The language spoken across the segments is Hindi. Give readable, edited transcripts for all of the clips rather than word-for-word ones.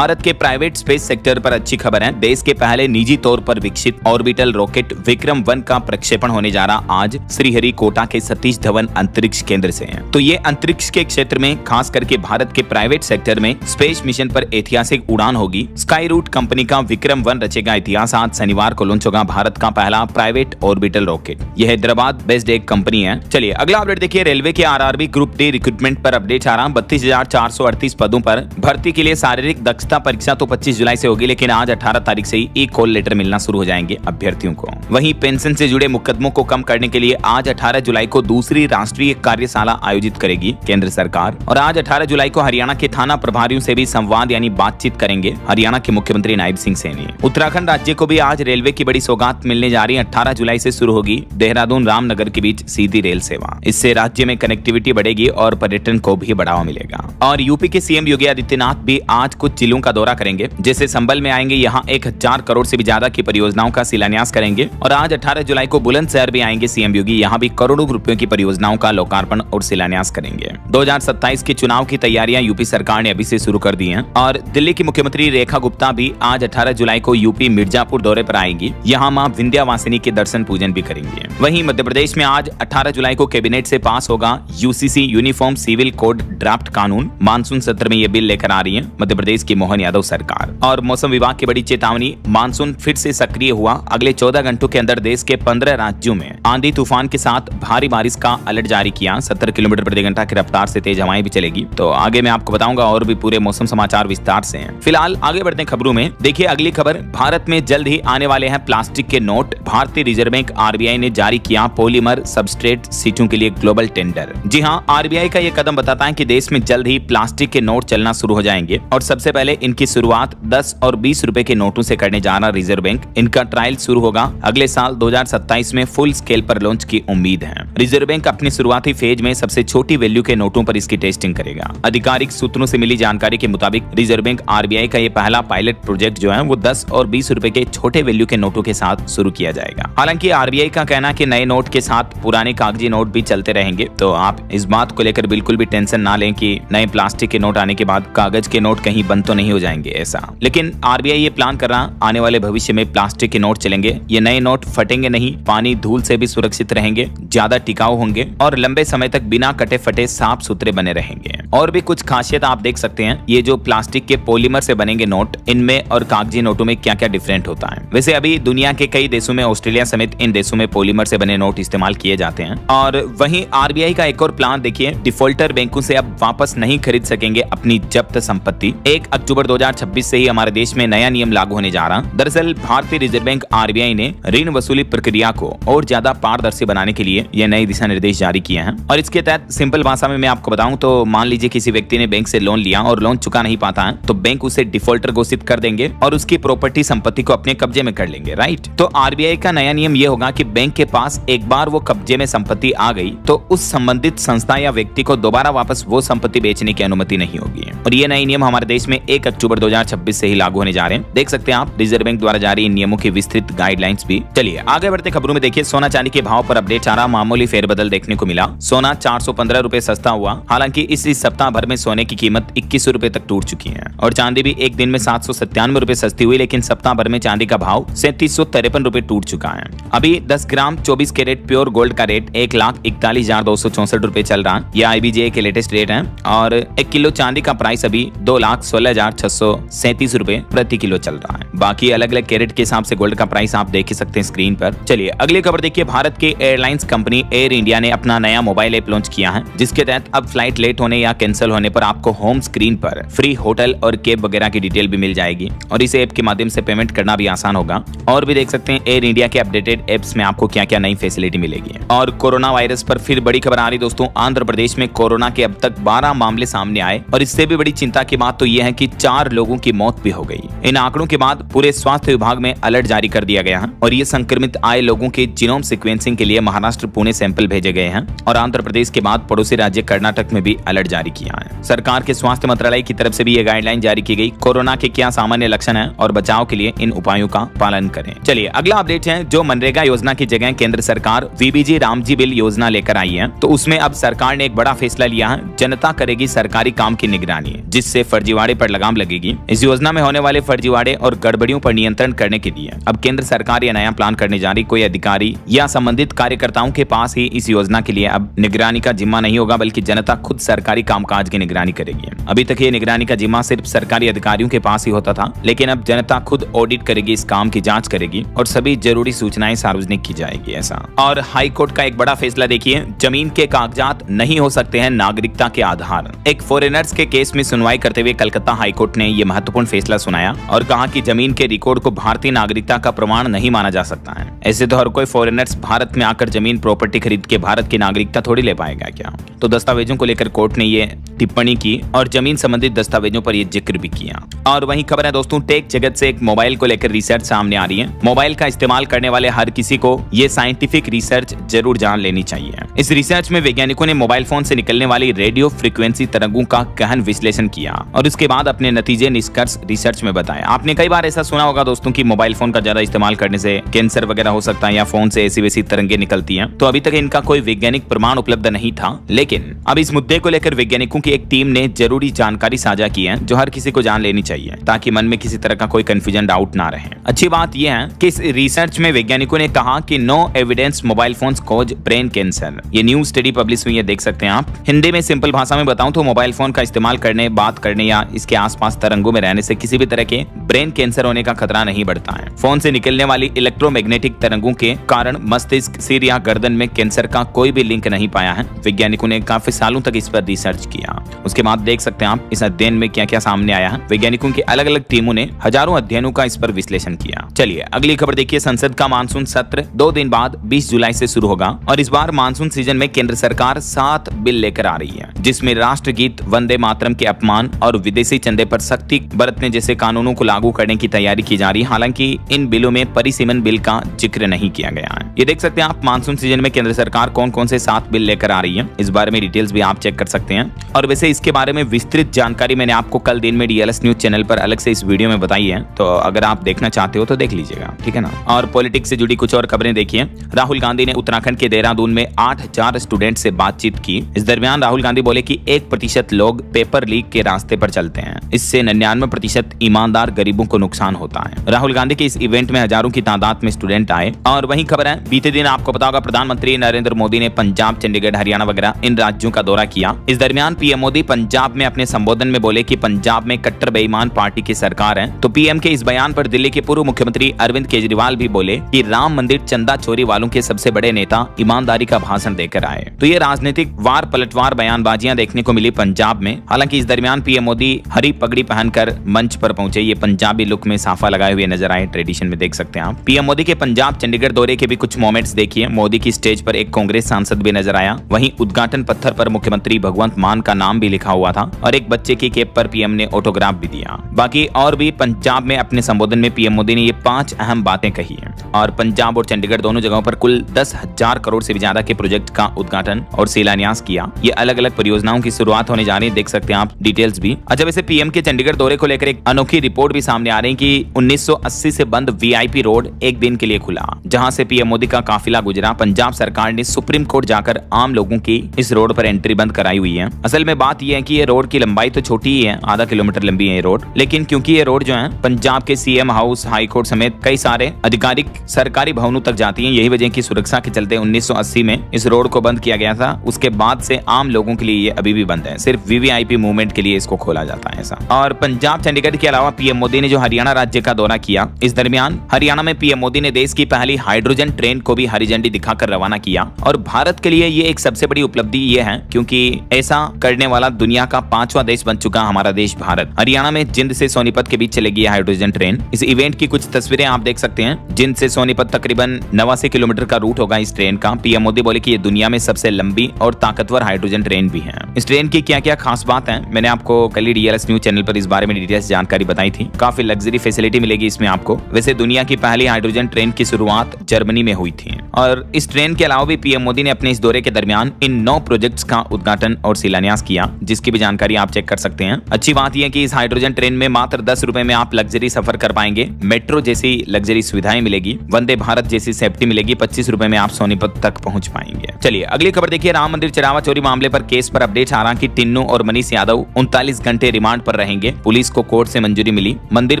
भारत के प्राइवेट स्पेस सेक्टर पर अच्छी खबर है। देश के पहले निजी तौर पर विकसित ऑर्बिटल रॉकेट विक्रम-1 का प्रक्षेपण होने जा रहा आज श्रीहरिकोटा के सतीश धवन अंतरिक्ष केंद्र से है। तो ये अंतरिक्ष के क्षेत्र में खास करके भारत के प्राइवेट सेक्टर में स्पेस मिशन पर ऐतिहासिक उड़ान होगी। स्काई रूट कंपनी का विक्रम-1 रचेगा इतिहास। आज शनिवार को लॉन्च होगा भारत का पहला प्राइवेट ऑर्बिटल रॉकेट। यह हैदराबाद बेस्ड एक कंपनी है। चलिए अगला अपडेट देखिए। रेलवे के आरआरबी ग्रुप डी रिक्रूटमेंट पर अपडेट आ रहा। 32,438 पदों पर भर्ती के लिए शारीरिक दक्षता परीक्षा तो 25 जुलाई से होगी, लेकिन आज 18 तारीख से ही ई कॉल लेटर मिलना शुरू हो जाएंगे अभ्यर्थियों को। वहीं पेंशन से जुड़े मुकदमों को कम करने के लिए आज 18 जुलाई को दूसरी राष्ट्रीय कार्यशाला आयोजित करेगी केंद्र सरकार। और आज 18 जुलाई को हरियाणा के थाना प्रभारियों से भी संवाद यानी बातचीत करेंगे हरियाणा के मुख्यमंत्री नायब सिंह सैनी। उत्तराखंड राज्य को भी आज रेलवे की बड़ी सौगात मिलने जा रही है। 18 जुलाई से शुरू होगी देहरादून रामनगर के बीच सीधी रेल सेवा। इससे राज्य में कनेक्टिविटी बढ़ेगी और पर्यटन को भी बढ़ावा मिलेगा। और यूपी के सीएम योगी आदित्यनाथ भी आज कुछ जिलों का दौरा करेंगे। जैसे संभल में आएंगे, यहाँ 1000 करोड़ से भी ज्यादा की परियोजनाओं का शिलान्यास करेंगे। और आज 18 जुलाई को बुलंदशहर भी आएंगे सीएम योगी, यहाँ भी करोड़ों रुपयों की परियोजनाओं का लोकार्पण और शिलान्यास करेंगे। 2027 के चुनाव की तैयारियां यूपी सरकार ने अभी से शुरू कर दी हैं। और दिल्ली की मुख्यमंत्री रेखा गुप्ता भी आज 18 जुलाई को यूपी मिर्जापुर दौरे पर आएंगी। यहाँ मां विंध्यावासिनी के दर्शन पूजन भी करेंगे। वहीं मध्य प्रदेश में आज 18 जुलाई को कैबिनेट से पास होगा UCC uniform civil code draft कानून। मानसून सत्र में ये बिल लेकर आ रही है मध्य प्रदेश की मोहन यादव सरकार। और मौसम विभाग की बड़ी चेतावनी, मानसून फिर से सक्रिय हुआ। अगले 14 घंटों के अंदर देश के 15 राज्यों में आंधी तूफान के साथ भारी बारिश का अलर्ट जारी किया। 70 किलोमीटर प्रति घंटा की रफ्तार से तेज हवाएं भी चलेगी। तो आगे मैं आपको बताऊंगा और भी पूरे मौसम समाचार विस्तार से हैं। फिलहाल आगे बढ़ते हैं खबरों में। देखिए अगली खबर, भारत में जल्द ही आने वाले हैं प्लास्टिक के नोट। भारतीय रिजर्व बैंक आरबीआई ने जारी किया पॉलीमर सबस्ट्रेट सीटों के लिए ग्लोबल टेंडर। जी हाँ, आरबीआई का ये कदम बताता है कि देश में जल्द ही प्लास्टिक के नोट चलना शुरू हो जाएंगे। और सबसे पहले इनकी शुरुआत 10 और 20 रुपए के नोटों से करने जा रहा रिजर्व बैंक। इनका ट्रायल शुरू होगा अगले साल 2027 में फुल स्केल पर लॉन्च की उम्मीद है। रिजर्व बैंक अपने शुरुआती फेज में सबसे छोटी वैल्यू के नोटों पर इसकी टेस्टिंग करेगा। आधिकारिक सूत्रों से मिली जानकारी के मुताबिक रिजर्व बैंक आरबीआई का ये पहला पायलट प्रोजेक्ट जो है वो 10 और 20 रुपए के छोटे वैल्यू के नोटों के साथ शुरू किया जाएगा। हालांकि आरबीआई का कहना कि नए नोट के साथ पुराने कागजी नोट भी चलते रहेंगे। तो आप इस बात को लेकर बिल्कुल भी टेंशन ना लें कि नए प्लास्टिक के नोट आने के बाद कागज के नोट कहीं बंद तो नहीं हो जाएंगे ऐसा। लेकिन आरबीआई ये प्लान कर रहा आने वाले भविष्य में प्लास्टिक के नोट चलेंगे। ये नए नोट फटेंगे नहीं, पानी धूल से भी सुरक्षित रहेंगे, ज्यादा टिकाऊ होंगे और लंबे समय तक बिना कटे फटे साफ सुथरे बने रहेंगे। और भी कुछ खासियत आप देख सकते हैं। ये जो प्लास्टिक के पॉलीमर से बनेंगे नोट, इनमें और कागजी नोटों में क्या क्या डिफरेंट होता है। वैसे अभी दुनिया के कई देशों में, ऑस्ट्रेलिया समेत इन देशों में पॉलीमर से बने नोट इस्तेमाल किए जाते हैं। और वहीं आरबीआई का एक और प्लान देखिए, डिफॉल्टर बैंकों से अब वापस नहीं खरीद सकेंगे अपनी जब्त संपत्ति। 1 अक्टूबर 2026 से ही हमारे देश में नया नियम लागू होने जा रहा। दरअसल भारतीय रिजर्व बैंक आरबीआई ने ऋण वसूली प्रक्रिया को और ज्यादा पारदर्शी बनाने के लिए ये नए दिशा निर्देश जारी किए हैं। और इसके तहत सिंपल भाषा में मैं आपको बताऊं तो मान लीजिए किसी व्यक्ति ने बैंक से लोन लिया और लोन चुका नहीं पाता है, तो बैंक उसे डिफॉल्टर घोषित कर देंगे और उसकी प्रॉपर्टी संपत्ति को अपने कब्जे में कर लेंगे। राइट। तो आरबीआई का नया नियम ये होगा कि बैंक के पास एक बार वो कब्जे में संपत्ति आ गई तो उस संबंधित संस्था या व्यक्ति को दोबारा वापस वो संपत्ति बेचने की अनुमति नहीं होगी। और ये नए नियम हमारे देश में 1 अक्टूबर 2026 से ही लागू होने जा रहे हैं। देख सकते हैं आप रिजर्व बैंक द्वारा जारी इन नियमों की विस्तृत गाइडलाइंस भी। चलिए आगे बढ़ते खबरों में। देखिए सोना चांदी के भाव पर अपडेट आ रहा, मामूली फेरबदल देखने को मिला। सोना 415 रुपए सस्ता हुआ। हालांकि इस सप्ताह भर में सोने की कीमत 2100 रुपए तक टूट चुकी है। और चांदी भी एक दिन में 797 रुपए सस्ती हुई, लेकिन सप्ताह भर में चांदी का भाव 3753 रुपए टूट चुका है। अभी 10 ग्राम 24 कैरेट प्योर गोल्ड का रेट 1,41,264 रुपए चल रहा है। यह आईबीजे के लेटेस्ट रेट है। और 1 किलो चांदी का प्राइस अभी 2,16,637 रुपए प्रति किलो चल रहा है। बाकी अलग अलग कैरेट के हिसाब से गोल्ड का प्राइस आप देख सकते हैं स्क्रीन पर। चलिए अगली खबर देखिए। भारत के एयरलाइंस कंपनी एयर इंडिया ने अपना नया मोबाइल ऐप लॉन्च किया है, जिसके तहत अब फ्लाइट लेट होने या कैंसिल होने पर आपको होम स्क्रीन पर फ्री होटल और कैब वगैरह की डिटेल भी मिल जाएगी। और इस ऐप के माध्यम से पेमेंट करना भी आसान होगा। और भी देख सकते हैं एयर इंडिया के अपडेटेड एप्स में आपको क्या क्या नई फैसिलिटी मिलेगी। और कोरोना वायरस पर फिर बड़ी खबर आ रही दोस्तों। आंध्र प्रदेश में कोरोना के अब तक 12 मामले सामने आए। और इससे भी बड़ी चिंता की बात तो यह है कि 4 लोगों की मौत भी हो गई। इन आंकड़ों के बाद पूरे स्वास्थ्य विभाग में अलर्ट जारी कर दिया गया है। और ये संक्रमित आए लोगों के जीनोम सीक्वेंसिंग के लिए महाराष्ट्र पुणे सैंपल भेजे गए हैं। और आंध्र प्रदेश के बाद पड़ोसी राज्य कर्नाटक में भी अलर्ट जारी किया है। सरकार के स्वास्थ्य मंत्रालय की तरफ से भी ये गाइडलाइन जारी की गई। कोरोना के क्या सामान्य लक्षण है और बचाव के लिए इन उपायों का पालन करें। चलिए अगला अपडेट है। जो मनरेगा योजना की जगह केंद्र सरकार वीबीजी रामजी बिल योजना लेकर आई है, तो उसमें अब सरकार ने एक बड़ा फैसला लिया है। जनता करेगी सरकारी काम की निगरानी, जिससे फर्जीवाड़े पर लगाम लगाम लगेगी। इस योजना में होने वाले फर्जीवाड़े और गड़बड़ियों पर नियंत्रण करने के लिए अब केंद्र सरकार यह नया प्लान करने जा रही। कोई अधिकारी या संबंधित कार्यकर्ताओं के पास ही इस योजना के लिए अब निगरानी का जिम्मा नहीं होगा, बल्कि जनता खुद सरकारी कामकाज की निगरानी करेगी। अभी तक ये निगरानी का जिम्मा सिर्फ सरकारी अधिकारियों के पास ही होता था, लेकिन अब जनता खुद ऑडिट करेगी, इस काम की जांच करेगी और सभी जरूरी सूचनाएं सार्वजनिक की जाएगी ऐसा। और हाई कोर्ट का एक बड़ा फैसला देखिए, जमीन के कागजात नहीं हो सकते हैं नागरिकता के आधार। एक फॉरेनर्स के केस में सुनवाई करते हुए कलकत्ता हाई कोर्ट ने यह महत्वपूर्ण फैसला सुनाया और कहा कि जमीन के रिकॉर्ड को भारतीय नागरिकता का प्रमाण नहीं माना जा सकता है। ऐसे तो हर कोई फॉरेनर्स भारत में आकर जमीन प्रॉपर्टी खरीद के भारत की नागरिकता थोड़ी ले पाएगा क्या। तो दस्तावेजों को लेकर कोर्ट ने ये टिप्पणी की और जमीन संबंधित दस्तावेजों पर यह जिक्र भी किया। और वहीं खबर है दोस्तों, टेक जगत से एक मोबाइल को लेकर रिसर्च सामने आ रही है। मोबाइल का इस्तेमाल करने वाले हर किसी को ये साइंटिफिक रिसर्च जरूर जान लेनी चाहिए। इस रिसर्च में वैज्ञानिकों ने मोबाइल फोन से निकलने वाली रेडियो फ्रीक्वेंसी तरंगों का गहन विश्लेषण किया और उसके बाद अपने नतीजे निष्कर्ष रिसर्च में बताए। आपने कई बार ऐसा सुना होगा दोस्तों कि मोबाइल फोन का ज्यादा इस्तेमाल करने से कैंसर वगैरह हो सकता है या फोन से ऐसी वैसी तरंगे निकलती हैं। तो अभी तक इनका कोई वैज्ञानिक प्रमाण उपलब्ध नहीं था, लेकिन अब इस मुद्दे को लेकर वैज्ञानिकों की एक टीम ने जरूरी जानकारी साझा की है जो हर किसी को जान लेनी चाहिए, ताकि मन में किसी तरह का कोई कंफ्यूजन डाउट ना रहे। अच्छी बात यह है कि इस रिसर्च में वैज्ञानिकों ने कहा कि no evidence mobile phones cause brain cancer. ये न्यू स्टडी पब्लिश हुई है, देख सकते हैं आप। हिंदी में सिंपल भाषा में बताऊं तो मोबाइल फोन का इस्तेमाल करने, बात करने या इसके आसपास तरंगों में रहने से किसी भी तरह के ब्रेन कैंसर होने का खतरा नहीं बढ़ता है। फोन से निकलने वाली इलेक्ट्रोमैग्नेटिक तरंगों के कारण मस्तिष्क, सिर या गर्दन में कैंसर का कोई भी लिंक नहीं पाया है। वैज्ञानिकों ने काफी सालों तक इस पर रिसर्च किया। उसके बाद देख सकते हैं आप इस अध्ययन में क्या क्या सामने आया है। वैज्ञानिकों की अलग अलग टीमों ने हजारों अध्ययनों का इस पर विश्लेषण किया। चलिए अगली खबर देखिए, संसद का मानसून सत्र 2 दिन बाद 20 जुलाई से शुरू होगा और इस बार मानसून सीजन में केंद्र सरकार 7 बिल लेकर आ रही है, जिसमें राष्ट्रगीत, वंदे मातरम के अपमान और विदेशी चंदे पर सख्ती बरतने जैसे कानूनों को लागू करने की तैयारी की जा रही है। हालांकि इन बिलों में परिसीमन बिल का जिक्र नहीं किया गया है। ये देख सकते हैं आप मानसून सीजन में केंद्र सरकार कौन कौन से 7 बिल लेकर आ रही है, इस बारे में डिटेल्स भी आप चेक कर सकते हैं। और वैसे इसके बारे में विस्तृत जानकारी मैंने आपको कल दिन में डीएलएस न्यूज चैनल पर अलग से इस वीडियो में बताई है, तो अगर आप देखना चाहते हो तो देख लीजिएगा, ठीक है ना। और पॉलिटिक्स से जुड़ी कुछ और खबरें देखिए। राहुल गांधी ने उत्तराखंड के देहरादून में 8000 स्टूडेंट से बातचीत की। इस दरमियान राहुल गांधी बोले कि 1% लोग पेपर लीक के रास्ते पर चलते हैं, इससे 99% ईमानदार गरीबों को नुकसान होता है। राहुल गांधी के इस इवेंट में हजारों की तादाद में स्टूडेंट आए। और वहीं खबर है, बीते दिन आपको पता होगा प्रधानमंत्री नरेंद्र मोदी ने पंजाब, चंडीगढ़, हरियाणा वगैरह इन राज्यों का दौरा किया। इस दरमियान पीएम मोदी पंजाब में अपने संबोधन में बोले कि पंजाब में कट्टर बेईमान पार्टी की सरकार है। तो पीएम के इस बयान पर दिल्ली के पूर्व मुख्यमंत्री अरविंद केजरीवाल भी बोले कि राम मंदिर चंदा चोरी वालों के सबसे बड़े नेता ईमानदारी का भाषण देकर आए। तो ये राजनीतिक वार पलटवार बयानबाजियां देखने को मिली पंजाब में। हालांकि इस दरमियान पीएम मोदी हरी पगड़ी पहनकर मंच पर पहुंचे। ये पंजाबी लुक में साफा लगाए हुए नजर आए, ट्रेडिशन में देख सकते हैं आप। पीएम मोदी के पंजाब चंडीगढ़ दौरे के भी कुछ मोमेंट्स देखिए। मोदी की स्टेज पर एक कांग्रेस सांसद भी नजर आया। वहीं उद्घाटन पत्थर पर मुख्यमंत्री भगवंत मान का नाम भी लिखा हुआ था और एक बच्चे की कैप पर पीएम ने ऑटोग्राफ भी दिया। बाकी और भी पंजाब में अपने संबोधन में पीएम मोदी ने ये 5 अहम बातें कही हैं। और पंजाब और चंडीगढ़ दोनों जगहों पर कुल 10,000 करोड़ से भी ज्यादा के प्रोजेक्ट का उद्घाटन और शिलान्यास किया। ये अलग अलग परियोजनाओं की शुरुआत होने जा रही है, देख सकते हैं आप डिटेल्स भी। अच्छा, वैसे पीएम के चंडीगढ़ दौरे को लेकर एक अनोखी रिपोर्ट भी सामने आ रही है कि 1980 से बंद वीआईपी रोड एक दिन के लिए खुला, जहां से पीएम मोदी का काफिला गुजरा। पंजाब सरकार ने सुप्रीम कोर्ट जाकर आम लोगों की इस रोड पर एंट्री बंद कराई हुई है। असल में बात यह है कि ये रोड की लंबाई तो छोटी ही है, आधा किलोमीटर लंबी है ये रोड, लेकिन क्योंकि ये रोड जो है पंजाब के सीएम हाउस, हाई कोर्ट समेत कई सारे आधिकारिक सरकारी भवनों तक जाती है, यही वजह की सुरक्षा के चलते 1980 में इस रोड को बंद किया गया था। उसके बाद से आम लोगों के लिए ये अभी भी बंद है, सिर्फ वीवीआईपी मूवमेंट के लिए इसको खोला जाता है ऐसा। और पंजाब चंडीगढ़ के अलावा पीएम मोदी ने जो हरियाणा राज्य का दौरा किया, इस दरमियान हरियाणा में पीएम मोदी ने देश की पहली हाइड्रोजन ट्रेन को भी हरी झंडी दिखाकर रवाना किया। और भारत के लिए ये एक सबसे बड़ी उपलब्धि ये है क्योंकि ऐसा करने वाला दुनिया का 5वां देश बन चुका हमारा देश भारत। हरियाणा में जिंद से सोनीपत के बीच चलेगी हाइड्रोजन ट्रेन। इस इवेंट की कुछ तस्वीरें आप देख सकते हैं। जिंद से सोनीपत तकरीबन 89 किलोमीटर का रूट होगा इस ट्रेन का। पीएम मोदी बोले कि ये दुनिया में सबसे लंबी और ताकतवर हाइड्रोजन ट्रेन भी है। इस ट्रेन की क्या क्या खास बात है, मैंने आपको कल ही डीएलएस न्यूज चैनल पर इस बारे में डिटेल्स जानकारी बताई थी। काफी लग्जरी फैसिलिटी मिलेगी इसमें आपको। वैसे दुनिया की पहली हाइड्रोजन ट्रेन की शुरुआत जर्मनी में हुई थी। और इस ट्रेन के अलावा भी पीएम मोदी ने अपने इस दौरे के दरमियान इन 9 प्रोजेक्ट्स का उद्घाटन और शिलान्यास किया, जिसकी भी जानकारी आप चेक कर सकते हैं। अच्छी बात यह है कि इस हाइड्रोजन ट्रेन में मात्र 10 रुपए में आप लग्जरी सफर कर पाएंगे। मेट्रो जैसी लग्जरी सुविधाएं मिलेगी, वंदे भारत जैसी सेफ्टी मिलेगी। 25 रुपए में आप सोनीपत तक पहुंच पाएंगे। चलिए अगली खबर देखिए। राम मंदिर चढ़ावा चोरी मामले पर केस पर अपडेट आ रहा कि टिन्नू और मनीष यादव 39 घंटे रिमांड पर रहेंगे। पुलिस को कोर्ट से मंजूरी मिली। मंदिर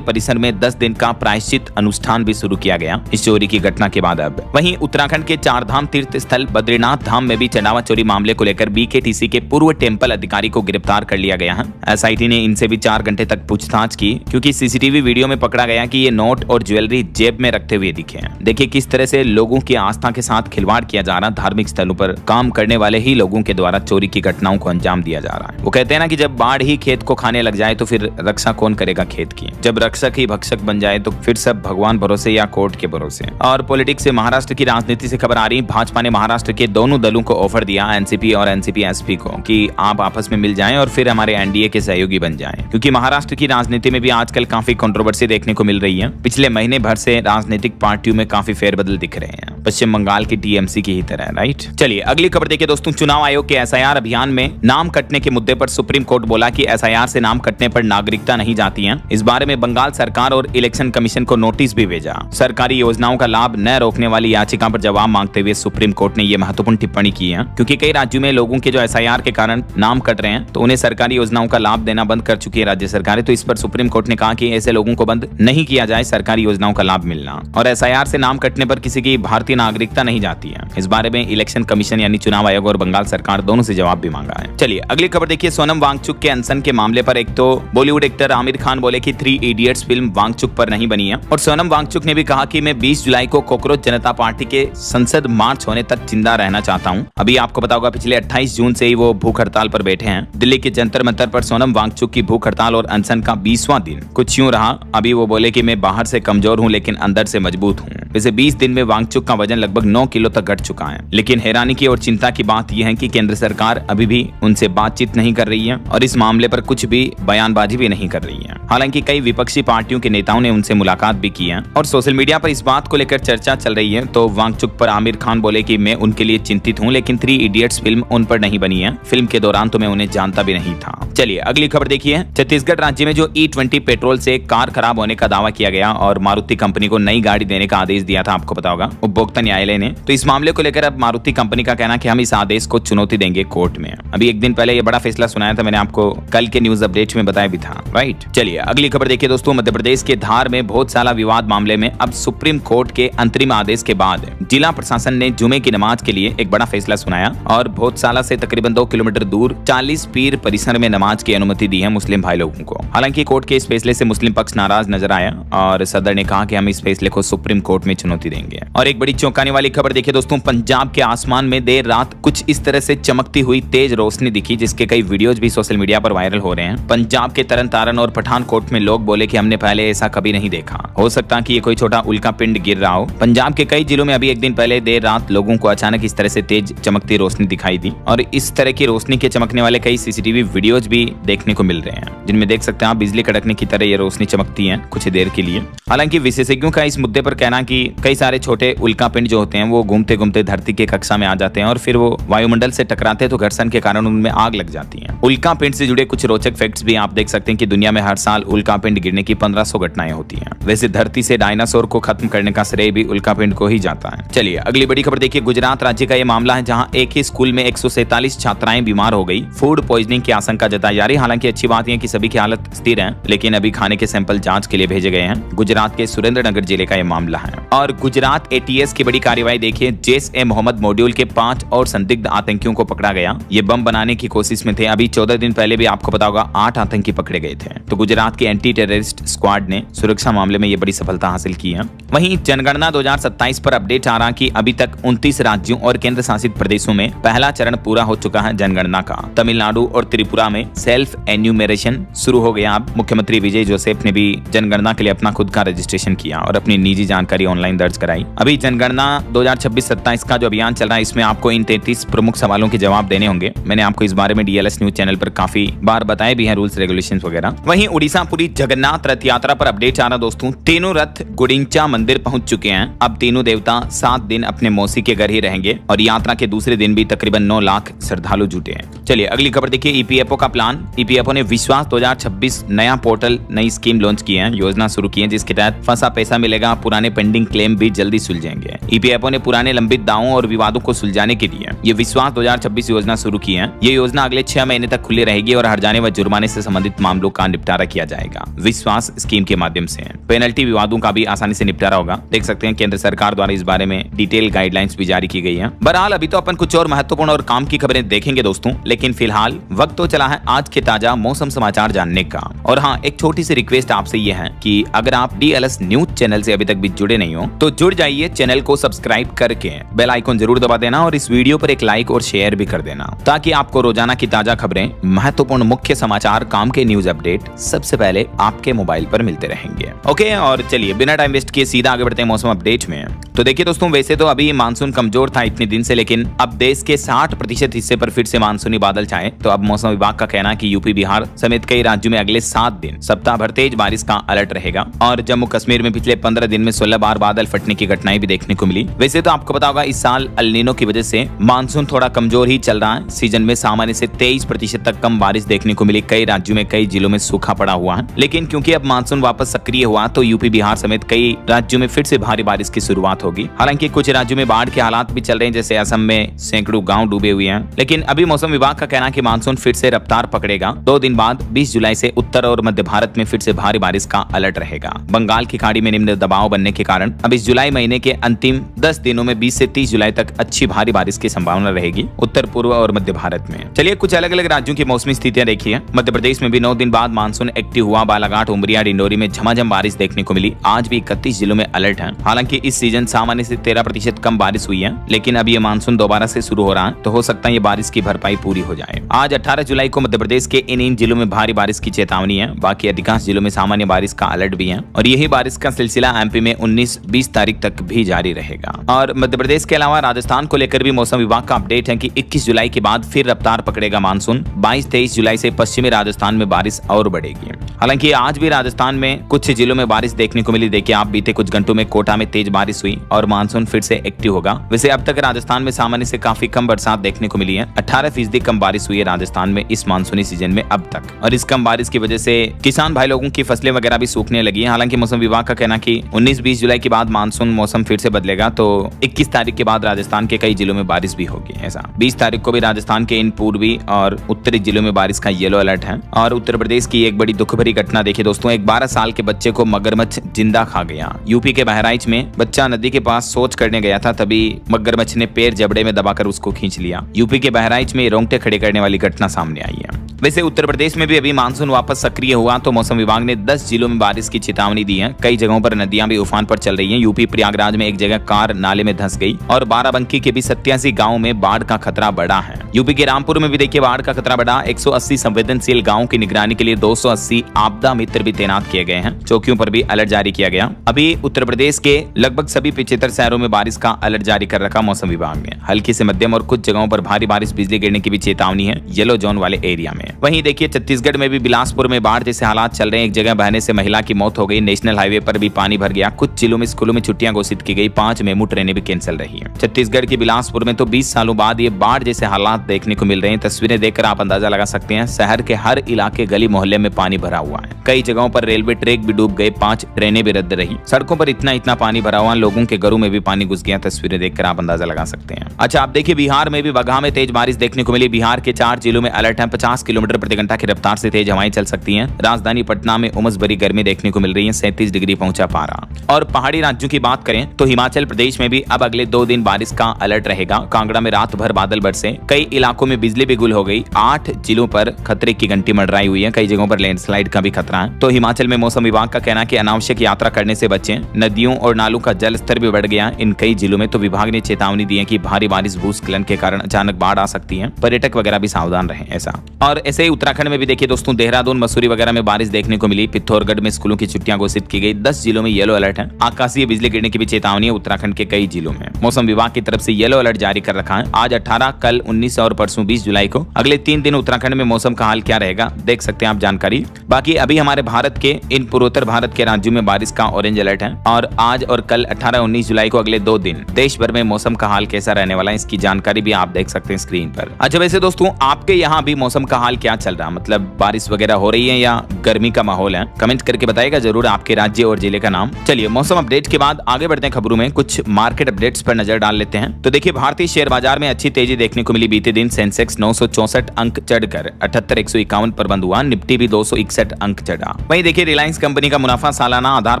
परिसर में 10 दिन का प्रायश्चित अनुष्ठान भी शुरू किया गया इस चोरी की घटना के बाद। अब वहीं उत्तराखंड के चारधाम तीर्थ स्थल बद्रीनाथ धाम में भी चंदावा चोरी मामले को लेकर बीकेटीसी के पूर्व टेम्पल अधिकारी को गिरफ्तार कर लिया गया है। एसआईटी ने इनसे भी 4 घंटे तक पूछताछ की, क्योंकि सीसीटीवी वीडियो में पकड़ा गया कि ये नोट और ज्वेलरी जेब में रखते हुए दिखे हैं। देखिए किस तरह से लोगों की आस्था के साथ खिलवाड़ किया जा रहा। धार्मिक स्थलों पर काम करने वाले ही लोगों के द्वारा चोरी की घटनाओं को अंजाम दिया जा रहा है। वो कहते हैं ना कि जब बाढ़ ही खेत को खाने लग जाए तो फिर रक्षा कौन करेगा खेत की। जब रक्षक ही भक्षक बन जाए तो फिर सब भगवान भरोसे या कोर्ट के भरोसे। और पॉलिटिक्स से महाराष्ट्र की राजनीति से खबर आ रही। भाजपा ने महाराष्ट्र के दोनों दलों को ऑफर दिया, एनसीपी और एनसीपी एसपी को, कि आप आपस में मिल जाएं और फिर हमारे एनडीए के सहयोगी बन जाएं। क्योंकि महाराष्ट्र की राजनीति में भी आजकल काफी कंट्रोवर्सी देखने को मिल रही है। पिछले महीने भर से राजनीतिक पार्टियों में काफी फेरबदल दिख रहे हैं, पश्चिम बंगाल की टीएमसी की ही तरह। राइट, चलिए अगली खबर देखिए दोस्तों। चुनाव आयोग के एसआईआर अभियान में नाम कटने के मुद्दे पर सुप्रीम कोर्ट बोला कि एसआईआर से नाम कटने पर नागरिकता नहीं जाती है। इस बारे में बंगाल सरकार और इलेक्शन कमीशन को नोटिस भी भेजा। सरकारी योजनाओं का लाभ न रोकने वाली याचिका पर जवाब मांगते हुए सुप्रीम कोर्ट ने यह महत्वपूर्ण टिप्पणी की है, क्योंकि कई राज्यों में लोगों के जो एसआईआर के कारण नाम कट रहे हैं तो उन्हें सरकारी योजनाओं का लाभ देना बंद कर चुकी है राज्य सरकारें। तो इस पर सुप्रीम कोर्ट ने कहा कि ऐसे लोगों को बंद नहीं किया जाए सरकारी योजनाओं का लाभ मिलना, और एसआईआर से नाम कटने पर किसी की भारतीय नागरिकता नहीं जाती है। इस बारे में इलेक्शन कमीशन यानी चुनाव आयोग और बंगाल सरकार दोनों से जवाब भी मांगा है। चलिए अगली खबर देखिए। सोनम वांगचुक के अनशन के मामले पर एक तो बॉलीवुड एक्टर आमिर खान बोले कि 3 इडियट्स फिल्म वांगचुक पर नहीं बनी है, और सोनम वांगचुक ने भी कहा कि मैं 20 जुलाई को कॉकरोच जनता पार्टी के संसद मार्च होने तक जिंदा रहना चाहता हूं। अभी आपको पता होगा पिछले 28 जून से ही वो भूख हड़ताल पर बैठे हैं। दिल्ली के जंतर मंतर पर सोनम वांगचुक की भूख हड़ताल और अनशन का 20वां दिन कुछ यूं रहा। अभी वो बोले कि मैं बाहर से कमजोर हूं लेकिन अंदर से मजबूत हूं। वैसे 20 दिन में वांगचुक का वजन लगभग 9 किलो तक घट चुका है। लेकिन हैरानी की और चिंता की बात यह है कि केंद्र सरकार अभी भी उनसे बातचीत नहीं कर रही है और इस मामले पर कुछ भी बयानबाजी भी नहीं कर रही है। हालांकि कई विपक्षी पार्टियों के नेताओं ने उनसे मुलाकात भी की है और सोशल मीडिया पर इस बात को लेकर चर्चा चल रही है। तो वांगचुक पर आमिर खान बोले कि मैं उनके लिए चिंतित हूं, लेकिन 3 इडियट्स फिल्म उन पर नहीं बनी है। फिल्म के दौरान तो मैं उन्हें जानता भी नहीं था। चलिए अगली खबर देखिए। छत्तीसगढ़ राज्य में जो E20 पेट्रोल से कार खराब होने का दावा किया गया और मारुति कंपनी को नई गाड़ी देने का आदेश दिया था, आपको पता होगा, उपभोक्ता न्यायालय ने। तो इस मामले को लेकर अब मारुति कंपनी का कहना कि हम इस आदेश को चुनौती देंगे कोर्ट में। अभी एक दिन पहले ये बड़ा फैसला सुनाया था, मैंने आपको कल के न्यूज अपडेट में बताया भी था। राइट, चलिए अगली खबर देखिए दोस्तों। मध्य प्रदेश के धार में बहुत सारा विवाद मामले में अब सुप्रीम कोर्ट के अंतरिम आदेश के बाद जिला प्रशासन ने जुमे की नमाज के लिए एक बड़ा फैसला सुनाया और बहुत साला से तकरीबन 2 किलोमीटर दूर 40 पीर परिसर में नमाज की अनुमति दी है मुस्लिम भाई लोगों को। हालांकि कोर्ट के इस फैसले से मुस्लिम पक्ष नाराज नजर आया और सदर ने कहा कि हम इस फैसले को सुप्रीम कोर्ट में चुनौती देंगे। और एक बड़ी चौंकाने वाली खबर देखिए दोस्तों। पंजाब के आसमान में देर रात कुछ इस तरह से चमकती हुई तेज रोशनी दिखी, जिसके कई वीडियोज भी सोशल मीडिया पर वायरल हो रहे हैं। पंजाब के तरन तारन और पठानकोट में लोग बोले कि हमने पहले ऐसा कभी नहीं देखा। हो सकता है कि ये कोई छोटा उल्का पिंड गिर रहा हो। पंजाब के कई जिलों में अभी एक दिन पहले देर रात लोगों को अचानक इस तरह से तेज चमकती रोशनी दिखाई दी और इस तरह की रोशनी के चमकने वाले कई सीसीटीवी वीडियोज भी देखने को मिल रहे हैं, जिनमें देख सकते हैं आप बिजली कड़कने की तरह ये रोशनी चमकती है कुछ देर के लिए। हालांकि विशेषज्ञों का इस मुद्दे पर कहना कि कई सारे छोटे उल्का पिंड जो होते हैं वो घूमते घूमते धरती के कक्षा में आ जाते हैं और फिर वो वायुमंडल से टकराते हैं तो घर्षण के कारण उनमें आग लग जाती है। उल्का पिंड से जुड़े कुछ रोचक फैक्ट्स भी आप देख सकते हैं कि दुनिया में हर साल उल्का पिंड गिरने की 1500 घटनाएं होती हैं। वैसे धरती से डायनासोर को खत्म करने का श्रेय भी उल्का पिंड को ही जाता है। चलिए अगली बड़ी खबर देखिए। गुजरात राज्य का यह मामला है जहां एक ही स्कूल में 147 छात्राएं बीमार हो गई। फूड पॉइजनिंग की आशंका जताई जा रही। हालांकि अच्छी बात यह कि सभी की हालत स्थिर है, लेकिन अभी खाने के सैंपल जांच के लिए भेजे गए हैं। गुजरात के सुरेंद्रनगर जिले का यह मामला है। और गुजरात एटीएस की बड़ी कार्रवाई देखिए। जैश-ए-मोहम्मद मॉड्यूल के 5 और संदिग्ध आतंकियों को पकड़ा गया। ये बम बनाने की कोशिश में थे। अभी 14 दिन पहले भी आपको पता होगा 8 आतंकी पकड़े गए थे। तो गुजरात की एंटी टेररिस्ट स्क्वाड ने सुरक्षा मामले में ये बड़ी सफलता हासिल की है। वहीं जनगणना 2027 पर अपडेट आ रहा कि अभी तक 29 राज्यों और केंद्र शासित प्रदेशों में पहला चरण पूरा हो चुका है जनगणना का। तमिलनाडु और त्रिपुरा में सेल्फ एन्यूमरेशन शुरू हो गया। अब मुख्यमंत्री विजय जोसेफ ने भी जनगणना के लिए अपना खुद का रजिस्ट्रेशन किया और अपनी निजी जानकारी ऑनलाइन दर्ज कराई। अभी जनगणना 2026-27 का जो अभियान चल रहा है इसमें आपको इन 33 प्रमुख सवालों के जवाब देने होंगे। मैंने आपको इस बारे में डीएलएस न्यूज चैनल पर काफी बार बताए भी हैं रूल्स रेगुलेशंस वगैरह। वहीं उड़ीसा पुरी जगन्नाथ रथ यात्रा पर अपडेट आ रहा दोस्तों। तीनों रथ गुडिंचा मंदिर पहुंच चुके हैं। अब तीनों देवता 7 दिन अपने मौसी के घर ही रहेंगे और यात्रा के दूसरे दिन भी तकरीबन 9 लाख श्रद्धालु जुटे हैं। चलिए अगली खबर देखिए। ईपीएफओ का प्लान। ईपीएफओ ने विश्वास 2026 नया पोर्टल नई स्कीम लॉन्च की है, योजना शुरू की है, जिसके तहत फंसा पैसा मिलेगा, पुराने पेंडिंग क्लेम भी जल्दी सुलझेंगे। ईपीएफओ ने पुराने लंबित दावों और विवादों को सुलझाने के लिए ये विश्वास 2026 योजना शुरू की है। ये योजना अगले 6 महीने तक खुली रहेगी और हर्जाने व जुर्माने से संबंधित मामलों का निपटारा किया जाएगा। विश्वास स्कीम के माध्यम से पेनल्टी विवादों का भी आसानी से निपटारा होगा। देख सकते हैं केंद्र सरकार द्वारा इस बारे में डिटेल गाइडलाइंस भी जारी की गई है। बहरहाल अभी तो अपन कुछ और महत्वपूर्ण और काम की खबरें देखेंगे दोस्तों, लेकिन फिलहाल वक्त तो चला है आज के ताजा मौसम समाचार जानने का। और हाँ, एक छोटी सी रिक्वेस्ट आपसे ये है कि अगर आप डीएलएस न्यूज चैनल से अभी तक भी जुड़े नहीं हो तो जुड़ जाइए, चैनल को सब्सक्राइब करके बेल आइकन जरूर दबा देना और इस वीडियो पर एक लाइक और शेयर भी कर देना, ताकि आपको रोजाना की ताजा खबरें, महत्वपूर्ण मुख्य समाचार, काम के न्यूज अपडेट सबसे पहले आपके मोबाइल पर मिलते रहेंगे। ओके, और चलिए बिना टाइम वेस्ट किए सीधा आगे बढ़ते हैं मौसम अपडेट में। तो देखिए दोस्तों, वैसे तो अभी मानसून कमजोर था इतने दिन से, लेकिन अब देश के 60% हिस्से पर फिर से मानसूनी बादल छाए। तो अब मौसम विभाग का कहना है कि यूपी, बिहार समेत कई राज्यों में अगले 7 दिन सप्ताह भर तेज बारिश का अलर्ट रहेगा। और जम्मू कश्मीर में पिछले 15 दिन में 16 बार बादल फटने की घटनाएं भी देखने को मिली। वैसे तो आपको पता होगा इस साल एल नीनो की वजह से मानसून थोड़ा कमजोर ही चल रहा है। सीजन में सामान्य से 23% तक कम बारिश देखने को मिली। कई राज्यों में, कई जिलों में सूखा पड़ा हुआ है। लेकिन क्योंकि अब मानसून वापस सक्रिय हुआ तो यूपी, बिहार समेत कई राज्यों में फिर से भारी बारिश की शुरुआत होगी। हालांकि कुछ राज्यों में बाढ़ के हालात भी चल रहे हैं, जैसे असम में सैकड़ों गांव डूबे हुए हैं। लेकिन अभी मौसम विभाग का कहना है कि मानसून फिर से रफ्तार पकड़ेगा। 2 दिन बाद 20 जुलाई से उत्तर और मध्य भारत में फिर से भारी बारिश का अलर्ट रहेगा। बंगाल की खाड़ी में निम्न दबाव बनने के कारण अब इस जुलाई महीने के अंतिम 10 दिनों में 20 से 30 जुलाई तक अच्छी भारी बारिश की संभावना रहेगी उत्तर पूर्व और मध्य भारत में। चलिए कुछ अलग अलग राज्यों की मौसमी स्थितियां देखिए। मध्य प्रदेश में भी 9 दिन बाद मानसून एक्टिव हुआ। बालाघाट, उमरिया, डिंडोरी में झमाझम बारिश देखने को मिली। आज भी 31 जिलों में अलर्ट है। हालांकि इस सीजन सामान्य से 13% कम बारिश हुई है, लेकिन अब ये मानसून दोबारा से शुरू हो रहा है तो हो सकता है ये बारिश की भरपाई पूरी हो जाए। आज 18 जुलाई को मध्य प्रदेश के इन जिलों में भारी बारिश की चेतावनी है। बाकी अधिकांश जिलों में सामान्य बारिश का अलर्ट भी है और यही बारिश का सिलसिला एमपी में 19-20 तारीख तक भी जारी रहेगा। और मध्य प्रदेश के अलावा राजस्थान को लेकर भी मौसम विभाग का अपडेट है कि 21 जुलाई के बाद फिर रफ्तार पकड़ेगा मानसून। 22-23 जुलाई से पश्चिमी राजस्थान में बारिश और बढ़ेगी। हालांकि आज भी राजस्थान में कुछ जिलों में बारिश देखने को मिली। देखिए आप, बीते कुछ घंटों में कोटा में तेज बारिश हुई और मानसून फिर से एक्टिव होगा। वैसे अब तक राजस्थान में सामान्य से काफी कम बरसात देखने को मिली है। 18% कम बारिश हुई है राजस्थान में इस मानसूनी सीजन में अब तक। और इस कम बारिश की वजह से किसान भाई लोगों की फसलें वगैरह भी सूखने लगी है। हालांकि मौसम विभाग का कहना कि 19-20 जुलाई के बाद मानसून मौसम फिर से बदलेगा, तो 21 तारीख के बाद राजस्थान के कई जिलों में बारिश भी होगी। ऐसा 20 तारीख को भी राजस्थान के इन पूर्वी और उत्तरी जिलों में बारिश का येलो अलर्ट है। और उत्तर प्रदेश की एक बड़ी दुख भरी घटना देखिए दोस्तों, एक 12 साल के बच्चे को मगरमच्छ जिंदा खा गया। यूपी के बहराइच में बच्चा नदी के पास शौच करने गया था, तभी मगरमच्छ ने पैर जबड़े में दबाकर उसको खींच लिया। यूपी के बहराइच में रोंगटे खड़े करने वाली घटना सामने आई है। वैसे उत्तर प्रदेश में भी अभी मानसून वापस सक्रिय हुआ तो मौसम विभाग ने 10 जिलों में बारिश की चेतावनी दी है। कई जगहों पर नदियां भी उफान पर चल रही हैं। यूपी प्रयागराज में एक जगह कार नाले में धंस गई और बाराबंकी के भी 87 गाँव में बाढ़ का खतरा बढ़ा है। यूपी के रामपुर में भी देखिए बाढ़ का खतरा बढ़ा। 180 संवेदनशील गाँव की निगरानी के लिए 280 आपदा मित्र भी तैनात किए गए हैं। चौकियों पर भी अलर्ट जारी किया गया। अभी उत्तर प्रदेश के लगभग सभी 75 शहरों में बारिश का अलर्ट जारी कर रखा मौसम विभाग ने। हल्की से मध्यम और कुछ जगहों पर भारी बारिश, बिजली गिरने की भी चेतावनी है येलो जोन वाले एरिया में। वहीं देखिए छत्तीसगढ़ में भी बिलासपुर में बाढ़ जैसे हालात चल रहे हैं। एक जगह बहने से महिला की मौत हो गई। नेशनल हाईवे पर भी पानी भर गया। कुछ जिलों में स्कूलों में छुट्टियां घोषित की गई। 5 मेमू ट्रेनें भी कैंसिल रही है। छत्तीसगढ़ के बिलासपुर में तो 20 सालों बाद ये बाढ़ जैसे हालात देखने को मिल रहे हैं। तस्वीरें देखकर आप अंदाजा लगा सकते हैं। शहर के हर इलाके, गली मोहल्ले में पानी भरा हुआ है। कई जगहों पर रेलवे ट्रैक भी डूब गए। 5 ट्रेनें भी रद्द रही। सड़कों पर इतना पानी भरा हुआ, लोगों के घरों में भी पानी घुस गया। तस्वीरें देखकर आप अंदाजा लगा सकते हैं। अच्छा, आप देखिए बिहार में भी बगहा में तेज बारिश देखने को मिली। बिहार के 4 जिलों में अलर्ट है। 50 किलोमीटर प्रति घंटा की रफ्तार से तेज हवाएं चल सकती हैं। राजधानी पटना में उमस भरी गर्मी देखने को मिल रही है। 37 डिग्री पहुंचा पारा। और पहाड़ी राज्यों की बात करें तो हिमाचल प्रदेश में भी अब अगले 2 दिन बारिश का अलर्ट रहेगा। कांगड़ा में रात भर बादल बरसे। कई इलाकों में बिजली भी गुल हो गई। 8 जिलों पर खतरे की घंटी मंडराई हुई है। कई जगहों पर लैंडस्लाइड का भी खतरा है। तो हिमाचल में मौसम विभाग का कहना है कि अनावश्यक यात्रा करने से बचें। नदियों और नालों का जल स्तर भी बढ़ गया इन कई जिलों में। तो विभाग ने चेतावनी दी है कि भारी बारिश, भूस्खलन के कारण अचानक बाढ़ आ सकती है। पर्यटक वगैरह भी सावधान रहें। ऐसा और ऐसे ही उत्तराखंड में भी देखिए दोस्तों, देहरादून, मसूरी वगैरह में बारिश देखने को मिली। पिथौरागढ़ में स्कूलों की छुट्टियां घोषित की गई। 10 जिलों में येलो अलर्ट है। आकाशीय बिजली गिरने की भी चेतावनी है उत्तराखंड के कई जिलों में। मौसम विभाग की तरफ से येलो अलर्ट जारी कर रखा है। आज 18, कल 19 और परसों 20 जुलाई को अगले 3 दिन उत्तराखंड में मौसम का हाल क्या रहेगा देख सकते हैं आप जानकारी। बाकी अभी हमारे भारत के इन पूर्वोत्तर भारत के राज्यों में बारिश का ऑरेंज अलर्ट है। और आज और कल 18, 19 जुलाई को अगले 2 दिन देश भर में मौसम का हाल कैसा रहने वाला है, इसकी जानकारी भी आप देख सकते हैं स्क्रीन पर। अच्छा वैसे दोस्तों आपके यहाँ भी मौसम का हाल क्या चल रहा है, मतलब बारिश वगैरह हो रही है या गर्मी का माहौल है, कमेंट करके बताइएगा जरूर आपके राज्य और जिले का नाम। चलिए मौसम अपडेट के बाद आगे बढ़ते हैं खबरों में, कुछ मार्केट अपडेट्स पर नजर डाल लेते हैं। तो देखिए भारतीय शेयर बाजार में अच्छी तेजी देखने को मिली। बीते दिन सेंसेक्स 964 अंक चढ़कर 78,151 पर बंद हुआ। निफ्टी भी 261 अंक चढ़ा। वहीं देखिए रिलायंस कंपनी का मुनाफा सालाना आधार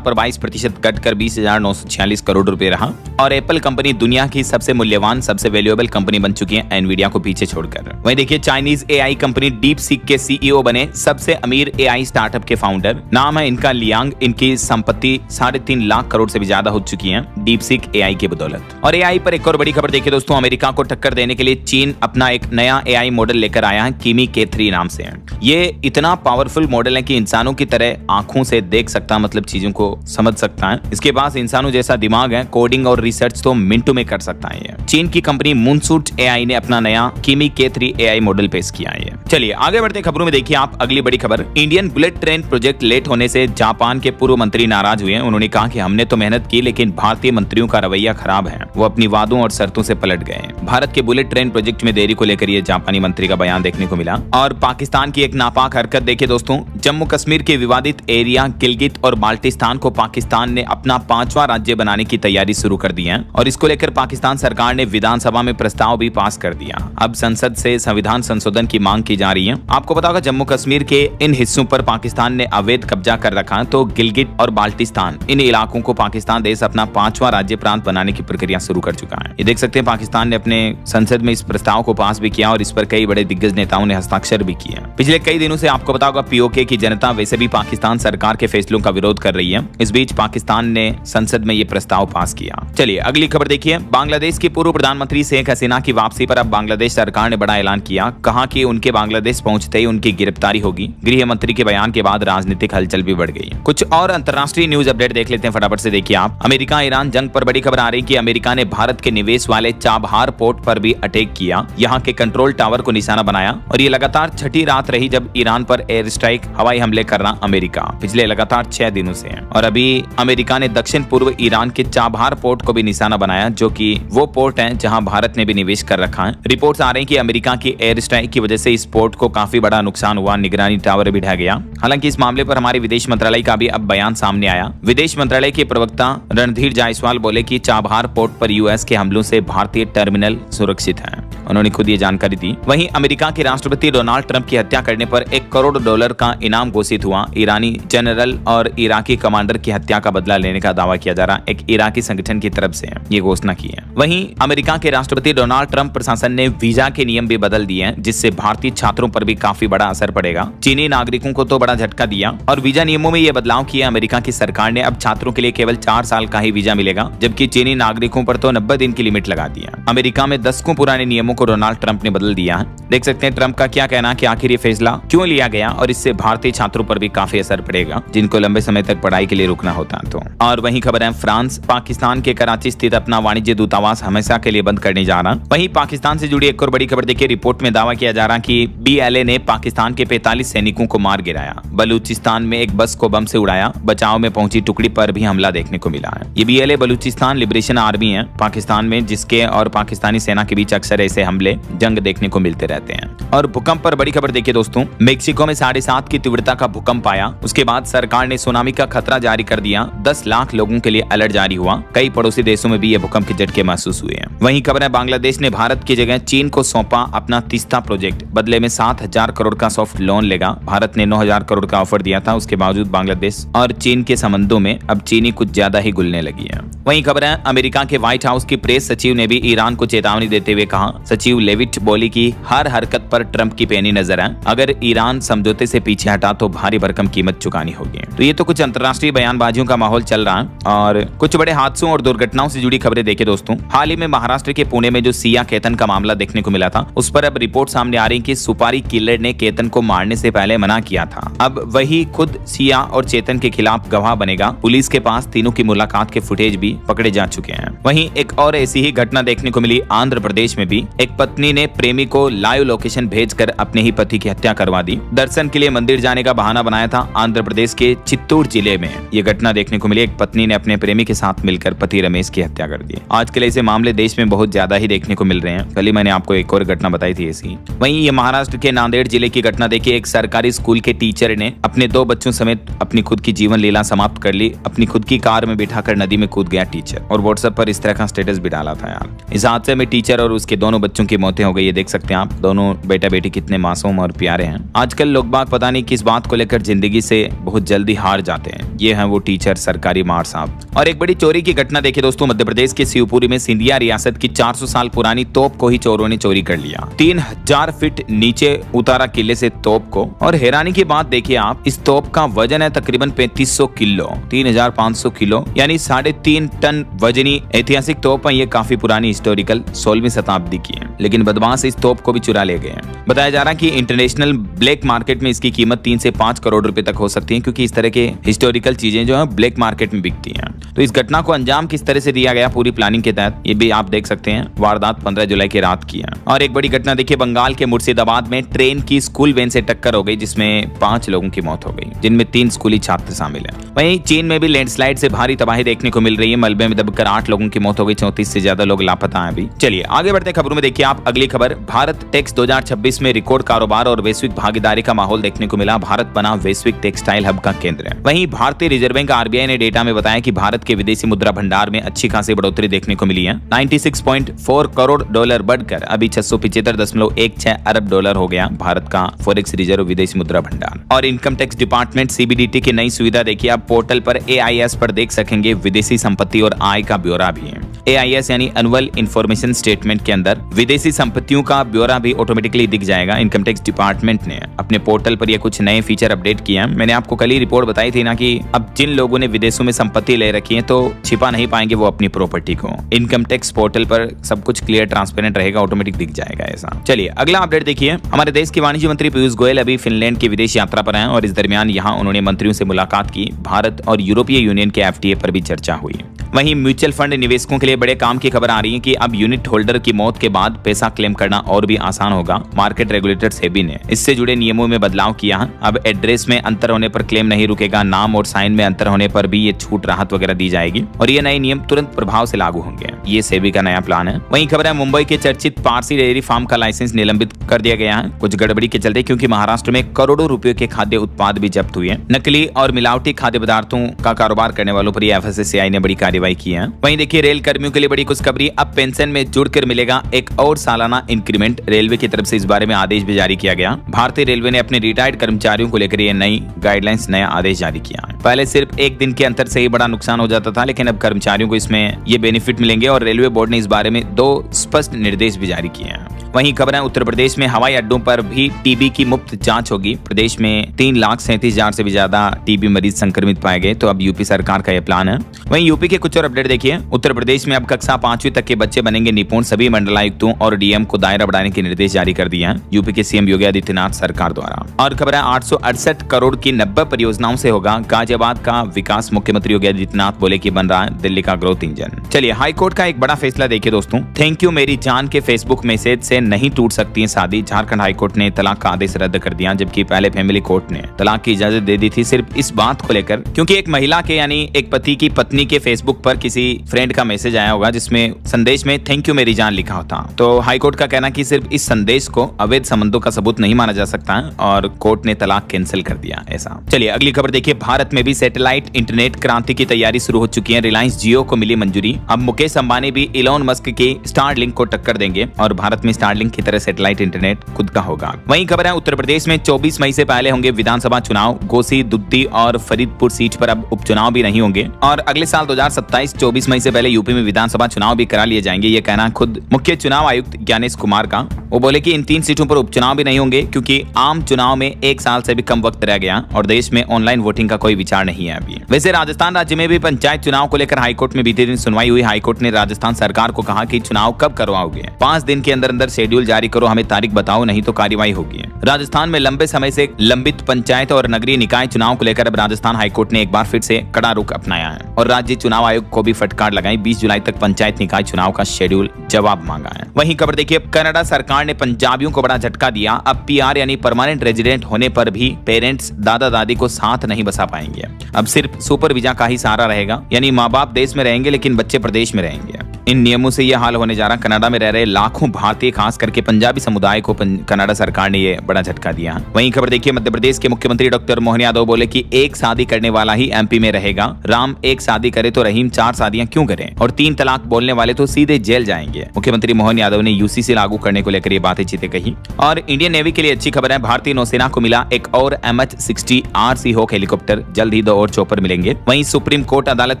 पर 22% घटकर 20,946 करोड़ रुपए रहा और एप्पल कंपनी दुनिया की सबसे मूल्यवान सबसे वैल्यूएबल कंपनी बन चुकी है एनवीडिया को पीछे छोड़कर। वहीं देखिए Chinese AI company deep seek के सीईओ बने सबसे अमीर एआई स्टार्टअप के फाउंडर। नाम है इनका लियांग। इनकी संपत्ति 3.5 लाख करोड़ से भी ज्यादा हो चुकी है डीप सीक एआई की बदौलत। और एआई पर एक और बड़ी खबर देखिए दोस्तों, अमेरिका को टक्कर देने के लिए चीन अपना एक नया एआई मॉडल लेकर आया है किमी K3 नाम से। ये इतना पावरफुल मॉडल है कि इंसानों की तरह आंखों से देख सकता है, मतलब चीजों को समझ सकता है। इसके पास इंसानों जैसा दिमाग है, कोडिंग और रिसर्च तो मिनटों में कर सकता है। ये चीन की कंपनी मूनसूट एआई ने अपना नया किमी K3 एआई मॉडल पेश किया है। चलिए आगे बढ़ते खबरों में देखिए आप अगली बड़ी खबर, Indian bullet train project late होने से जापान के पूर्व मंत्री नाराज हुए हैं। उन्होंने कहा कि हमने तो मेहनत की लेकिन भारतीय मंत्रियों का रवैया खराब है, वो अपनी वादों और शर्तों से पलट गए। भारत के बुलेट ट्रेन प्रोजेक्ट में देरी को लेकर ये जापानी मंत्री का बयान देखने को मिला। और पाकिस्तान की एक नापाक हरकत देखिए दोस्तों, जम्मू कश्मीर के विवादित एरिया गिलगित और बाल्टिस्तान को पाकिस्तान ने अपना 5वां राज्य बनाने की तैयारी शुरू कर दी है और इसको लेकर पाकिस्तान सरकार ने विधानसभा में प्रस्ताव भी पास कर दिया। अब संसद से संविधान संशोधन की मांग की जा रही है। आपको पता होगा जम्मू कश्मीर के इन हिस्सों पर पाकिस्तान ने अवैध कब्जा कर रखा है, तो गिलगित और बाल्टिस्तान इन इलाकों को पाकिस्तान देश अपना 5वां राज्य प्रांत बनाने की प्रक्रिया शुरू कर चुका है। ये देख सकते हैं पाकिस्तान ने अपने संसद में इस प्रस्ताव को पास भी किया और इस पर कई बड़े दिग्गज नेताओं ने हस्ताक्षर भी किए। पिछले कई दिनों से आपको पता होगा पीओके की जनता वैसे भी पाकिस्तान सरकार के फैसलों का विरोध कर रही है। इस बीच पाकिस्तान ने संसद में ये प्रस्ताव पास किया। चलिए अगली खबर देखिए, बांग्लादेश की पूर्व प्रधानमंत्री शेख हसीना की वापसी पर अब बांग्लादेश सरकार ने बड़ा ऐलान किया। कहा कि उनके बांग्लादेश पहुंचते ही उनकी गिरफ्तारी होगी। गृह मंत्री के बयान के बाद राजनीतिक हलचल भी बढ़ गई। कुछ और अंतर्राष्ट्रीय न्यूज अपडेट देख लेते हैं फटाफट से देखिए आप। अमेरिका ईरान जंग पर बड़ी खबर आ रही कि अमेरिका ने भारत के निवेश वाले चाबहार पोर्ट पर भी अटैक किया, यहाँ के कंट्रोल टावर को निशाना बनाया और ये लगातार छठी रात रही जब ईरान पर एयर स्ट्राइक हवाई हमले कर रहा अमेरिका पिछले लगातार 6 दिनों से है। और अभी अमेरिका ने दक्षिण पूर्व ईरान के चाबहार पोर्ट को भी निशाना बनाया, जो कि वो पोर्ट है जहां भारत ने भी निवेश कर रखा है। रिपोर्ट्स आ रही हैं कि अमेरिका की एयर स्ट्राइक की वजह से इस पोर्ट को काफी बड़ा नुकसान हुआ, निगरानी टावर भी ढह गया। हालांकि इस मामले पर हमारे विदेश मंत्रालय का भी अब बयान सामने आया। विदेश मंत्रालय के प्रवक्ता रणधीर जायसवाल बोले कि चाबहार पोर्ट पर यूएस के हमलों से भारतीय टर्मिनल सुरक्षित है। उन्होंने खुद ये जानकारी दी। वहीं अमेरिका के राष्ट्रपति डोनाल्ड ट्रंप की हत्या करने पर $1 करोड़ का इनाम घोषित हुआ। ईरानी जनरल और इराकी कमांडर की हत्या का बदला लेने का दावा किया जा रहा है, एक इराकी संगठन की तरफ से ये घोषणा की है। वहीं अमेरिका के राष्ट्रपति डोनाल्ड ट्रंप प्रशासन ने वीजा के नियम भी बदल दिए हैं, जिससे भारतीय छात्रों पर भी काफी बड़ा असर पड़ेगा। चीनी नागरिकों को तो बड़ा झटका दिया और वीजा नियमों में यह बदलाव किया अमेरिका की सरकार ने। अब छात्रों के लिए केवल 4 साल का ही वीजा मिलेगा, जबकि चीनी नागरिकों पर तो 90 दिन की लिमिट लगा दिया। अमेरिका में दशकों पुराने नियमों को डोनाल्ड ट्रंप ने बदल दिया है। देख सकते हैं ट्रंप का क्या कहना कि आखिर ये फैसला क्यों लिया गया और इससे भारतीय छात्रों पर भी काफी असर पड़ेगा, जिनको लंबे समय तक पढ़ाई के लिए रुकना होता है। तो और वहीं खबर है, फ्रांस पाकिस्तान के कराची स्थित अपना वाणिज्य दूतावास हमेशा के लिए बंद करने जा रहा। वहीं पाकिस्तान से जुड़ी एक और बड़ी खबर देखिए, रिपोर्ट में दावा किया जा रहा कि BLA ने पाकिस्तान के 45 सैनिकों को मार गिराया। बलूचिस्तान में एक बस को बम से उड़ाया, बचाव में पहुंची टुकड़ी पर भी हमला देखने को मिला है। ये BLA बलूचिस्तान लिबरेशन आर्मी है पाकिस्तान में, जिसके और पाकिस्तानी सेना के बीच अक्सर ऐसे हमले जंग देखने को मिलते रहते हैं। और भूकंप पर बड़ी खबर देखिए दोस्तों, मेक्सिको में 7.5 की तीव्रता का भूकंप आया। उसके बाद सरकार ने सुनामी का खतरा जारी कर दिया। 10 लाख लोगों के लिए अलर्ट जारी हुआ। कई पड़ोसी देशों में भी ये भूकंप के झटके महसूस हुए हैं। वहीं खबर है, बांग्लादेश ने भारत की जगह चीन को सौंपा अपना तीस्ता प्रोजेक्ट। बदले में 7,000 करोड़ का सॉफ्ट लोन लेगा। भारत ने 9,000 करोड़ का ऑफर दिया था। उसके बावजूद बांग्लादेश और चीन के संबंधों में अब चीनी कुछ ज्यादा ही घुलने लगी है। वहीं खबर है, अमेरिका के व्हाइट हाउस की प्रेस सचिव ने भी ईरान को चेतावनी देते हुए कहा। सचिव लेविट बोली कि हर हरकत पर ट्रंप की पैनी नजर है। अगर ईरान समझौते से पीछे हटा तो भारी भरकम कीमत चुकानी होगी। तो ये तो कुछ अंतर्राष्ट्रीय बयानबाजियों का माहौल चल रहा है। और कुछ बड़े हादसों और दुर्घटनाओं से जुड़ी खबरें देखें दोस्तों। हाल ही में महाराष्ट्र के पुणे में जो सिया केतन का मामला देखने को मिला था, उस पर अब रिपोर्ट सामने आ रही कि सुपारी किलर ने केतन को मारने से पहले मना किया था। अब वही खुद सिया और चेतन के खिलाफ गवाह बनेगा। पुलिस के पास तीनों की मुलाकात के फुटेज भी पकड़े जा चुके हैं। वहीं एक और ऐसी ही घटना देखने को मिली आंध्र प्रदेश में भी। एक पत्नी ने प्रेमी को लाइव लोकेशन भेजकर अपने ही पति की हत्या करवा दी। दर्शन के लिए मंदिर जाने का बहाना बनाया था। आंध्र प्रदेश के चित्तूर जिले में ये घटना देखने को मिली। एक पत्नी ने अपने प्रेमी के साथ मिलकर पति रमेश की हत्या कर दी। आजकल ऐसे मामले देश में बहुत ज्यादा ही देखने को मिल रहे हैं। कल ही मैंने आपको एक और घटना बताई थी ऐसी। वहीं ये महाराष्ट्र के नांदेड़ जिले की घटना देखिए। एक सरकारी स्कूल के टीचर ने अपने 2 बच्चों समेत अपनी खुद की जीवन लीला समाप्त कर ली। अपनी खुद की कार में बिठाकर नदी में कूद गया टीचर और व्हाट्सएप पर इस तरह का स्टेटस भी डाला था यार। इस हादसे में टीचर और उसके दोनों बच्चों की मौतें हो गई। ये देख सकते हैं आप, दोनों बेटा बेटी कितने मासूम और प्यारे हैं। आजकल लोग बाग पता नहीं किस बात को लेकर जिंदगी से बहुत जल्दी हार जाते हैं। ये है वो टीचर, सरकारी मार साहब। और एक बड़ी चोरी की घटना देखिए दोस्तों। मध्य प्रदेश के शिवपुरी में सिंधिया रियासत की 400 साल पुरानी तोप को ही चोरों ने चोरी कर लिया। 3000 फीट नीचे उतारा किले से तोप को। और हैरानी की बात देखिए आप, इस तोप का वजन है तकरीबन 3500 किलो, 3500 किलो यानी 3.5 टन वजनी ऐतिहासिक तोप है। ये काफी पुरानी हिस्टोरिकल 16वीं शताब्दी की है, लेकिन बदमाश इस तोप को भी चुरा ले गए। बताया जा रहा है कि इंटरनेशनल ब्लैक मार्केट में इसकी कीमत 3 से 5 करोड़ रुपए तक हो सकती है, क्योंकि इस तरह के हिस्टोरिकल चीजें जो है ब्लैक मार्केट में बिकती हैं। तो इस घटना को अंजाम किस तरह से दिया गया पूरी प्लानिंग के तहत, ये भी आप देख सकते हैं। वारदात 15 जुलाई की रात की है। और एक बड़ी घटना देखिए, बंगाल के मुर्शिदाबाद में ट्रेन की स्कूल वैन से टक्कर हो गई, जिसमें 5 लोगों की मौत हो गई, जिनमें 3 स्कूली छात्र शामिल हैं। वहीं चीन में भी लैंडस्लाइड से भारी तबाही देखने को मिल रही है। मलबे में दबकर 8 लोगों की मौत हो गई, 34 से ज्यादा लोग लापता हैं अभी। चलिए आगे बढ़ते खबरों में देखिए आप अगली खबर। भारत टेक्स 2026 में रिकॉर्ड कारोबार और वैश्विक भागीदारी का माहौल देखने को मिला। भारत बना वैश्विक टेक्सटाइल हब का केंद्र है। वहीं भारतीय रिजर्व बैंक आरबीआई ने डेटा में बताया कि भारत के विदेशी मुद्रा भंडार में अच्छी खासी बढ़ोतरी देखने को मिली है। 96.4 करोड़ डॉलर बढ़कर अभी 675.16 अरब डॉलर हो गया भारत का फॉरेक्स रिजर्व विदेशी मुद्रा भंडार। और इनकम टैक्स डिपार्टमेंट सीबीडीटी की नई सुविधा देखिए आप पोर्टल पर AIS पर देख सकेंगे। विदेशी संपत्ति और आय का ब्यौरा भी है। AIS यानी एनुअल इंफॉर्मेशन स्टेटमेंट के अंदर विदेशी संपत्तियों का ब्यौरा भी ऑटोमेटिकली दिख जाएगा। इनकम टैक्स डिपार्टमेंट ने अपने पोर्टल पर ये कुछ नए फीचर अपडेट किए हैं। मैंने आपको कल ही रिपोर्ट बताई थी ना कि अब जिन लोगों ने विदेशों में संपत्ति ले रखी है तो छिपा नहीं पाएंगे वो अपनी प्रॉपर्टी को। इनकम टैक्स पोर्टल पर सब कुछ क्लियर ट्रांसपेरेंट रहेगा, ऑटोमेटिक दिख जाएगा ऐसा। चलिए अगला अपडेट देखिए। हमारे देश के वाणिज्य मंत्री पीयूष गोयल अभी फिनलैंड की विदेश यात्रा पर हैं और इस दरमियान यहाँ उन्होंने मंत्रियों से मुलाकात की। भारत और यूरोपीय यूनियन के FTA पर भी चर्चा हुई। वहीं म्यूचुअल फंड निवेशकों के लिए बड़े काम की खबर आ रही है कि अब यूनिट होल्डर की मौत के बाद पैसा क्लेम करना और भी आसान होगा। मार्केट रेगुलेटर सेबी ने इससे जुड़े नियमों में बदलाव किया है। अब एड्रेस में अंतर होने पर क्लेम नहीं रुकेगा, नाम और साइन में अंतर होने पर भी ये छूट राहत वगैरह दी जाएगी और ये नए नियम तुरंत प्रभाव से लागू होंगे। ये सेबी का नया प्लान है। वहीं खबर है मुंबई के चर्चित पारसी डेयरी फार्म का लाइसेंस निलंबित कर दिया गया है कुछ गड़बड़ी के चलते, क्योंकि महाराष्ट्र में करोड़ों रुपयों के खाद्य उत्पाद भी जब्त हुए। नकली और मिलावटी खाद्य पदार्थों का कारोबार करने वालों पर FSSAI ने बड़ी कार्रवाई की है। वहीं देखिए रेल कर्मियों के लिए बड़ी खुशखबरी, अब पेंशन में जुड़कर मिलेगा एक और सालाना इंक्रीमेंट। रेलवे की तरफ से इस बारे में आदेश भी जारी किया गया। भारतीय रेलवे ने अपने रिटायर्ड कर्मचारियों को लेकर ये नई गाइडलाइंस, नया आदेश जारी किया है। पहले सिर्फ एक दिन के अंतर से ही बड़ा नुकसान हो जाता था, लेकिन अब कर्मचारियों को इसमें ये बेनिफिट मिलेंगे और रेलवे बोर्ड ने इस बारे में 2 स्पष्ट निर्देश भी जारी किए हैं। वहीं खबर है उत्तर प्रदेश में हवाई अड्डों पर भी टीबी की मुफ्त जांच होगी। प्रदेश में 3,37,000 से भी ज्यादा टीबी मरीज संक्रमित पाए गए, तो अब यूपी सरकार का यह प्लान है। वहीं यूपी के कुछ और अपडेट देखिए। उत्तर प्रदेश में अब कक्षा 5वीं तक के बच्चे बनेंगे निपुण। सभी मंडलायुक्तों और DM को दायरा बढ़ाने के निर्देश जारी कर दिए हैं यूपी के CM योगी आदित्यनाथ सरकार द्वारा। और खबर है 868 करोड़ की 90 परियोजनाओं से होगा गाजियाबाद का विकास। मुख्यमंत्री योगी आदित्यनाथ बोले कि बन रहा है दिल्ली का ग्रोथ इंजन। चलिए हाईकोर्ट का एक बड़ा फैसला देखिए दोस्तों। थैंक यू मेरी जान के फेसबुक मैसेज से नहीं टूट सकती है शादी। झारखंड हाईकोर्ट ने तलाक का आदेश रद्द कर दिया, जबकि पहले फैमिली कोर्ट ने तलाक की इजाजत दे दी थी सिर्फ इस बात को लेकर क्योंकि एक महिला के यानी एक पति की पत्नी के फेसबुक पर किसी फ्रेंड का मैसेज आया होगा जिसमें संदेश में थैंक यू मेरी जान लिखा होता। तो हाईकोर्ट का कहना कि सिर्फ इस संदेश को अवैध संबंधों का सबूत नहीं माना जा सकता है और कोर्ट ने तलाक कैंसिल कर दिया ऐसा। चलिए अगली खबर देखिए। भारत में भी सैटेलाइट इंटरनेट क्रांति की तैयारी शुरू हो चुकी है। रिलायंस जियो को मिली मंजूरी। अब मुकेश अंबानी भी इलॉन मस्क के स्टारलिंक को टक्कर देंगे और भारत में स्टारलिंक की तरह सैटेलाइट इंटरनेट खुद का होगा। वहीं खबर है उत्तर प्रदेश में 24 मई से पहले होंगे विधानसभा चुनाव। गोसी, दुद्दी और फरीदपुर सीट पर अब उपचुनाव भी नहीं होंगे और अगले साल 2027 24 मई से पहले यूपी में विधानसभा चुनाव भी करा लिए जाएंगे। ये कहना खुद मुख्य चुनाव आयुक्त ज्ञानेश कुमार का। वो बोले कि इन 3 सीटों पर उपचुनाव भी नहीं होंगे क्योंकि आम चुनाव में 1 साल से भी कम वक्त रह गया और देश में ऑनलाइन वोटिंग का कोई विचार नहीं है अभी। वैसे राजस्थान राज्य में भी पंचायत चुनाव को लेकर हाईकोर्ट में बीते दिन सुनवाई हुई। हाईकोर्ट ने राजस्थान सरकार को कहा कि चुनाव कब करवाओगे, 5 दिन के अंदर अंदर शेड्यूल जारी करो, हमें तारीख बताओ, नहीं तो कार्रवाई होगी। राजस्थान में लंबे समय से लंबित पंचायत और नगरीय निकाय चुनाव को लेकर अब राजस्थान हाईकोर्ट ने एक बार फिर से कड़ा रुख अपनाया है और राज्य चुनाव आयोग को भी फटकार लगाई। 20 जुलाई तक पंचायत निकाय चुनाव का शेड्यूल जवाब मांगा है। वहीं खबर देखिए, कनाडा सरकार ने पंजाबियों को बड़ा झटका दिया। अब पीआर यानी परमानेंट रेजिडेंट होने पर भी पेरेंट्स दादा दादी को साथ नहीं बसा पाएंगे। अब सिर्फ सुपर वीजा का ही सहारा रहेगा, यानी माँ बाप देश में रहेंगे लेकिन बच्चे प्रदेश में रहेंगे। इन नियमों से यह हाल होने जा रहा। कनाडा में रह रहे लाखों भारतीय, खास करके पंजाबी समुदाय को कनाडा सरकार ने यह बड़ा झटका दिया। वहीं खबर देखिए, मध्य प्रदेश के मुख्यमंत्री डॉक्टर मोहन यादव बोले कि एक शादी करने वाला ही एमपी में रहेगा। राम एक शादी करे तो रहीम 4 शादियां क्यों करें, और 3 तलाक बोलने वाले तो सीधे जेल जाएंगे। मुख्यमंत्री मोहन यादव ने यूसीसी लागू करने को लेकर ये बातें चीतें कही। और इंडियन नेवी के लिए अच्छी खबर है, भारतीय नौसेना को मिला एक और MH-60 RC होक हेलीकॉप्टर। जल्द ही 2 और चॉपर मिलेंगे। वहीं सुप्रीम कोर्ट अदालत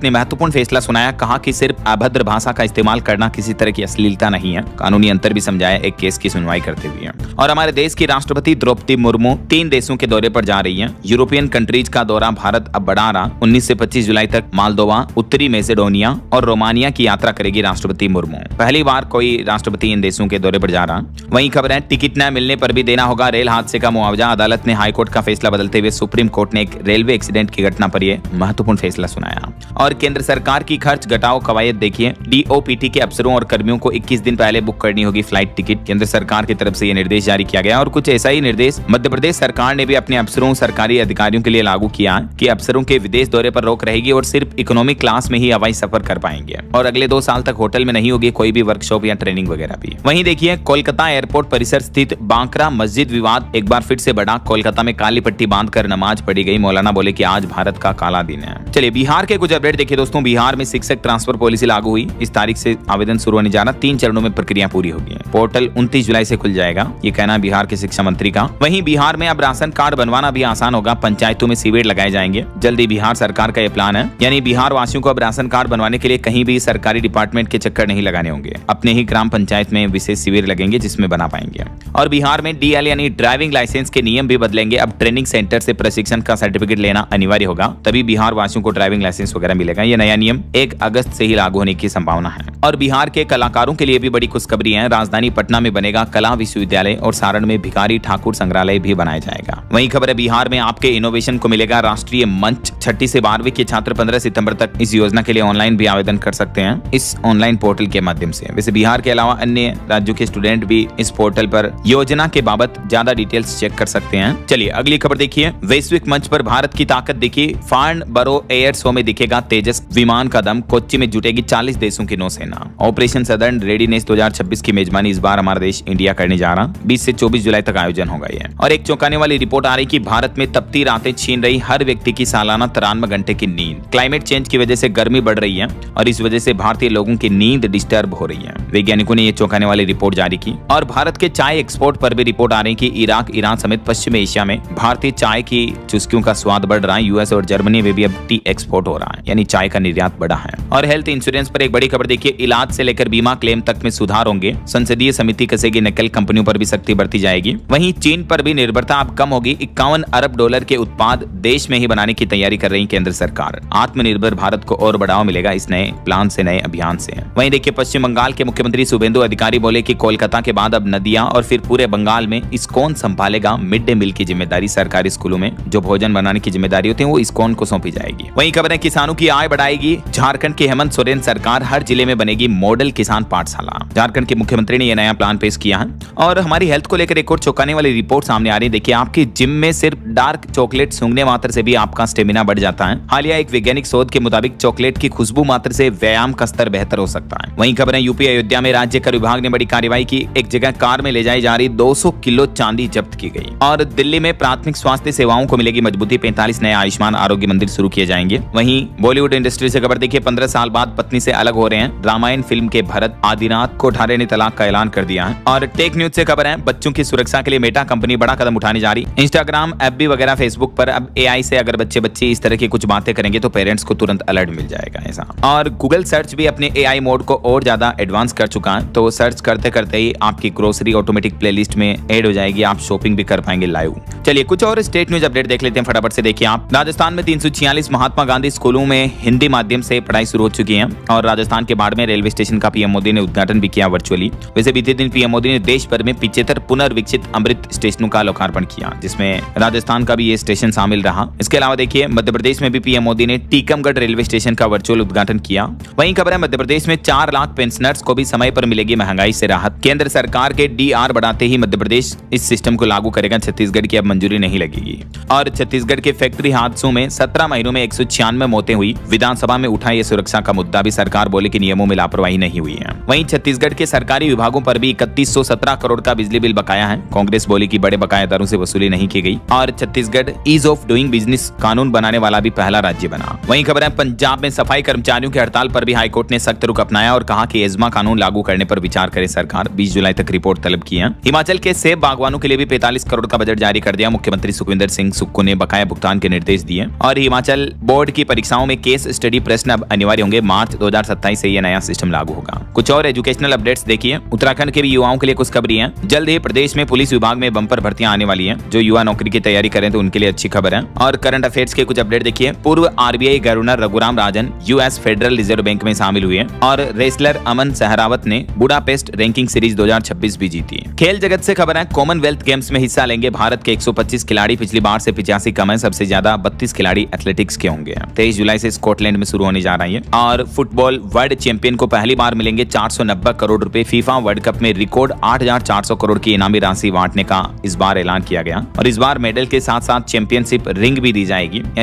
ने महत्वपूर्ण फैसला सुनाया, कहा कि सिर्फ अभद्र भाषा का इस्तेमाल करना किसी तरह की अश्लीलता नहीं है। कानूनी अंतर भी समझाया एक केस की सुनवाई करते हुए। और हमारे देश की राष्ट्रपति द्रौपदी मुर्मू 3 देशों के दौरे पर जा रही हैं। यूरोपियन कंट्रीज का दौरा भारत अब बढ़ा रहा। 19 से 25 जुलाई तक मालदोवा, उत्तरी मैसेडोनिया और रोमानिया की यात्रा करेगी राष्ट्रपति मुर्मू। पहली बार कोई राष्ट्रपति इन देशों के दौरे पर जा रहा। वहीं खबर है, टिकट न मिलने पर भी देना होगा रेल हादसे का मुआवजा। अदालत ने हाईकोर्ट का फैसला बदलते हुए सुप्रीम कोर्ट ने एक रेलवे एक्सीडेंट की घटना पर यह महत्वपूर्ण फैसला सुनाया। और केंद्र सरकार की खर्च घटाओ कवायद देखिए, डीओपीटी के अफसरों और कर्मियों को 21 दिन पहले बुक करनी होगी फ्लाइट टिकट। केंद्र सरकार की तरफ से यह निर्देश जारी किया गया और कुछ ऐसा ही निर्देश मध्य प्रदेश सरकार ने भी अपने अफसरों, सरकारी अधिकारियों के लिए लागू किया कि अफसरों के विदेश दौरे पर रोक रहेगी और सिर्फ इकोनॉमिक क्लास में ही हवाई सफर कर पाएंगे और अगले 2 साल तक होटल में नहीं होगी कोई भी वर्कशॉप या ट्रेनिंग वगैरह भी। वहीं देखिए, कोलकाता एयरपोर्ट परिसर स्थित बांकरा मस्जिद विवाद एक बार फिर से बढ़ा। कोलकाता में काली पट्टी बांधकर नमाज पढ़ी गई। मौलाना बोले कि आज भारत का काला दिन है। चलिए बिहार के कुछ अपडेट देखिए दोस्तों। बिहार में शिक्षक ट्रांसफर पॉलिसी लागू हुई। इस तारीख से आवेदन शुरू होने जा रहा। 3 चरणों में प्रक्रिया पूरी होगी। पोर्टल 29 जुलाई से खुल जाएगा, ये कहना है बिहार के शिक्षा मंत्री का। वहीं बिहार में अब राशन कार्ड बनवाना भी आसान होगा। पंचायतों में शिविर लगाए जाएंगे। जल्दी बिहार सरकार का यह प्लान है, यानी बिहार वासियों को अब राशन कार्ड बनवाने के लिए कहीं भी सरकारी डिपार्टमेंट के चक्कर नहीं लगाने होंगे। अपने ही ग्राम पंचायत में विशेष शिविर लगेंगे जिसमें बना पाएंगे। और बिहार में DL यानी ड्राइविंग लाइसेंस के नियम भी बदलेंगे। अब ट्रेनिंग सेंटर से प्रशिक्षण का सर्टिफिकेट लेना अनिवार्य होगा, तभी बिहार वासियों को ड्राइविंग लाइसेंस वगैरह मिलेगा। यह नया नियम 1 अगस्त से ही लागू होने की संभावना है। और बिहार के कलाकारों के लिए भी बड़ी खुशखबरी है। राजधानी पटना में बनेगा कला विश्वविद्यालय और सारण में भिखारी ठाकुर संग्रहालय भी बनाया जाएगा। वहीं खबर है, बिहार में आपके इनोवेशन को मिलेगा राष्ट्रीय मंच। 6ठी से 12वीं के छात्र 15 सितंबर तक इस योजना के लिए ऑनलाइन भी आवेदन कर सकते हैं इस ऑनलाइन पोर्टल के माध्यम से। वैसे बिहार के अलावा अन्य राज्यों के स्टूडेंट भी इस पोर्टल पर योजना के बाबत ज्यादा डिटेल्स चेक कर सकते हैं। चलिए अगली खबर देखिए। वैश्विक मंच पर भारत की ताकत देखिए। फार्नबरो एयर शो में दिखेगा तेजस विमान का दम। कोच्चि में जुटेगी 40 देशों की नौसेना। ऑपरेशन सदर्न रेडीनेस 2026 की मेजबानी इस बार हमारा देश इंडिया करने जा रहा। 20 से 24 जुलाई तक आयोजन होगा ये। और एक चौंकाने वाली रिपोर्ट आ रही कि भारत में तपती रातें छीन रही हर व्यक्ति की सालाना 93 घंटे की नींद। क्लाइमेट चेंज की वजह से गर्मी बढ़ रही है और इस वजह से भारतीय लोगों की नींद डिस्टर्ब हो रही है। वैज्ञानिकों ने यह चौंकाने वाली रिपोर्ट जारी की। और भारत के चाय एक्सपोर्ट पर भी रिपोर्ट आ रही कि इराक, ईरान समेत पश्चिमी एशिया में भारतीय चाय की चुस्कियों का स्वाद बढ़ रहा है। यूएस और जर्मनी में भी अब टी एक्सपोर्ट हो रहा है, यानी चाय का निर्यात बढ़ा है। और हेल्थ इंश्योरेंस पर एक बड़ी खबर देखिए। इलाज से लेकर बीमा क्लेम तक में सुधार होंगे। संसदीय समिति कसेगी नकल कंपनियों पर भी सख्ती बरती जाएगी। वहीं चीन पर भी निर्भरता अब कम होगी। $51 अरब के उत्पाद देश में ही बनाने की तैयारी कर रही केंद्र सरकार। आत्मनिर्भर भारत को और बढ़ावा मिलेगा इस नए प्लान से, नए अभियान से। वहीं देखिए, पश्चिम बंगाल के मुख्यमंत्री शुभेंदु अधिकारी बोले कि कोलकाता के बाद अब नदियां और फिर पूरे बंगाल में इस्कॉन संभालेगा मिड डे मील की जिम्मेदारी। सरकारी स्कूलों में जो भोजन बनाने की जिम्मेदारी होती है वो इस्कॉन को सौंपी जाएगी। वहीं खबर है, किसानों की आय बढ़ाएगी झारखंड की हेमंत सोरेन सरकार। हर जिले में बनेगी मॉडल किसान पाठशाला। झारखंड के मुख्यमंत्री ने यह नया प्लान पेश किया है। और हमारी हेल्थ को लेकर एक और चौंकाने वाली रिपोर्ट सामने आ रही है। देखिए, आपकी जिम में सिर्फ डार्क चॉकलेट सूंघने मात्र से भी आपका स्टेमिना बढ़ जाता है। हालिया एक वैज्ञानिक शोध के मुताबिक चॉकलेट की खुशबू मात्र से व्यायाम का स्तर बेहतर हो सकता है। वहीं खबर है, यूपी अयोध्या में राज्य कर विभाग ने बड़ी कार्रवाई की। एक जगह कार में ले जाई जा रही 200 किलो चांदी जब्त की गई। और दिल्ली में प्राथमिक स्वास्थ्य सेवाओं को मिलेगी मजबूती। 45 नए आयुष्मान आरोग्य मंदिर शुरू किए जाएंगे। वहीं बॉलीवुड इंडस्ट्री से खबर देखिए। 15 साल बाद पत्नी से अलग हो रहे हैं रामायण फिल्म के भरत। आदिनाथ कोठारे ने तलाक का ऐलान कर दिया है। और टेक न्यूज से खबर है, बच्चों की सुरक्षा के लिए मेटा कंपनी बड़ा कदम उठाने जा रही। इंस्टाग्राम, एफबी वगैरह, फेसबुक पर अब AI से अगर बच्चे इस तरह की कुछ बातें करेंगे तो पेरेंट्स को तुरंत अलर्ट मिल जाएगा ऐसा। और गूगल सर्च भी अपने AI मोड को और ज्यादा एडवांस कर चुका है। तो सर्च करते करते ही आपकी ग्रोसरी ऑटोमेटिक प्लेलिस्ट में ऐड हो जाएगी। आप शॉपिंग भी कर पाएंगे लाइव। चलिए कुछ और स्टेट न्यूज अपडेट देख लेते हैं फटाफट से। देखिए आप, राजस्थान में 346 महात्मा गांधी स्कूलों में हिंदी माध्यम से पढ़ाई शुरू हो चुकी है। और राजस्थान के बाड़मेर रेलवे स्टेशन का पीएम मोदी ने उद्घाटन भी किया वर्चुअली। वैसे बीते दिन पीएम मोदी ने देश भर में 75 पुनर्विकसित अमृत स्टेशनों का लोकार्पण किया, जिसमें राजस्थान का भी ये स्टेशन शामिल रहा। इसके अलावा देखिए मध्य प्रदेश में भी पीएम मोदी ने टीकमगढ़ रेलवे स्टेशन का वर्चुअल उद्घाटन किया। वहीं खबर है मध्य प्रदेश में 4 लाख पेंशनर्स को भी समय पर मिलेगी महंगाई से राहत। केंद्र सरकार के डीआर बढ़ाते ही मध्य प्रदेश इस सिस्टम को लागू करेगा। छत्तीसगढ़ की अब मंजूरी नहीं लगेगी। और छत्तीसगढ़ के फैक्ट्री हादसों में 17 महीनों में 196 मौतें हुई। विधानसभा में उठा ये सुरक्षा का मुद्दा भी, सरकार बोले कि नियमों में लापरवाही नहीं हुई है। वहीं छत्तीसगढ़ के सरकारी विभागों पर भी 3117 करोड़ का बिजली बिल बकाया है। कांग्रेस बोली कि बड़े बकायादारों से वसूली नहीं की गई। और Chhattisgarh ease of doing business कानून बनाने वाला भी पहला राज्य बना। वहीं खबर है पंजाब में सफाई कर्मचारियों की हड़ताल पर भी हाईकोर्ट ने सख्त रुख अपनाया और कहा कि एजमा कानून लागू करने पर विचार करे सरकार। 20 जुलाई तक रिपोर्ट तलब की है। हिमाचल के सेब बागवानों के लिए भी 45 करोड़ का बजट जारी कर दिया। मुख्यमंत्री सुखविंदर सिंह सुक्खू ने बकाया भुगतान के निर्देश दिए। और हिमाचल बोर्ड की परीक्षाओं में केस स्टडी प्रश्न अब अनिवार्य होंगे। मार्च 2027 से यह नया सिस्टम लागू होगा। कुछ और एजुकेशनल अपडेट्स देखिए। उत्तराखंड के भी युवाओं के लिए कुछ खबरी है। जल्द ही प्रदेश में पुलिस विभाग में बम्पर भर्तियां आने वाली है। जो युवा नौकरी की तैयारी करें तो उनके लिए अच्छी खबर है। और करंट अफेयर्स के कुछ अपडेट देखिए। पूर्व RBI governor Raghuram Rajan US federal reserve bank में शामिल हुए और रेसलर अमन सहरावत ने बुडापेस्ट रैंकिंग सीरीज 2026 भी जीती। खेल जगत से खबर है। कॉमनवेल्थ गेम्स में हिस्सा लेंगे भारत के 125 खिलाड़ी। पिछली बार से 85 कम है। सबसे ज्यादा 32 खिलाड़ी एथलेटिक्स के होंगे। 23 जुलाई से स्कॉटलैंड में शुरू होने जा रहा है। और फुटबॉल वर्ल्ड चैंपियन को पहली बार मिलेंगे 490 करोड़ रुपए। फीफा वर्ल्ड कप में रिकॉर्ड 8400 करोड़ की इनामी राशि बांटने का इस बार ऐलान किया गया। और इस बार मेडल के साथ साथ चैंपियनशिप रिंग भी दी जाएगी।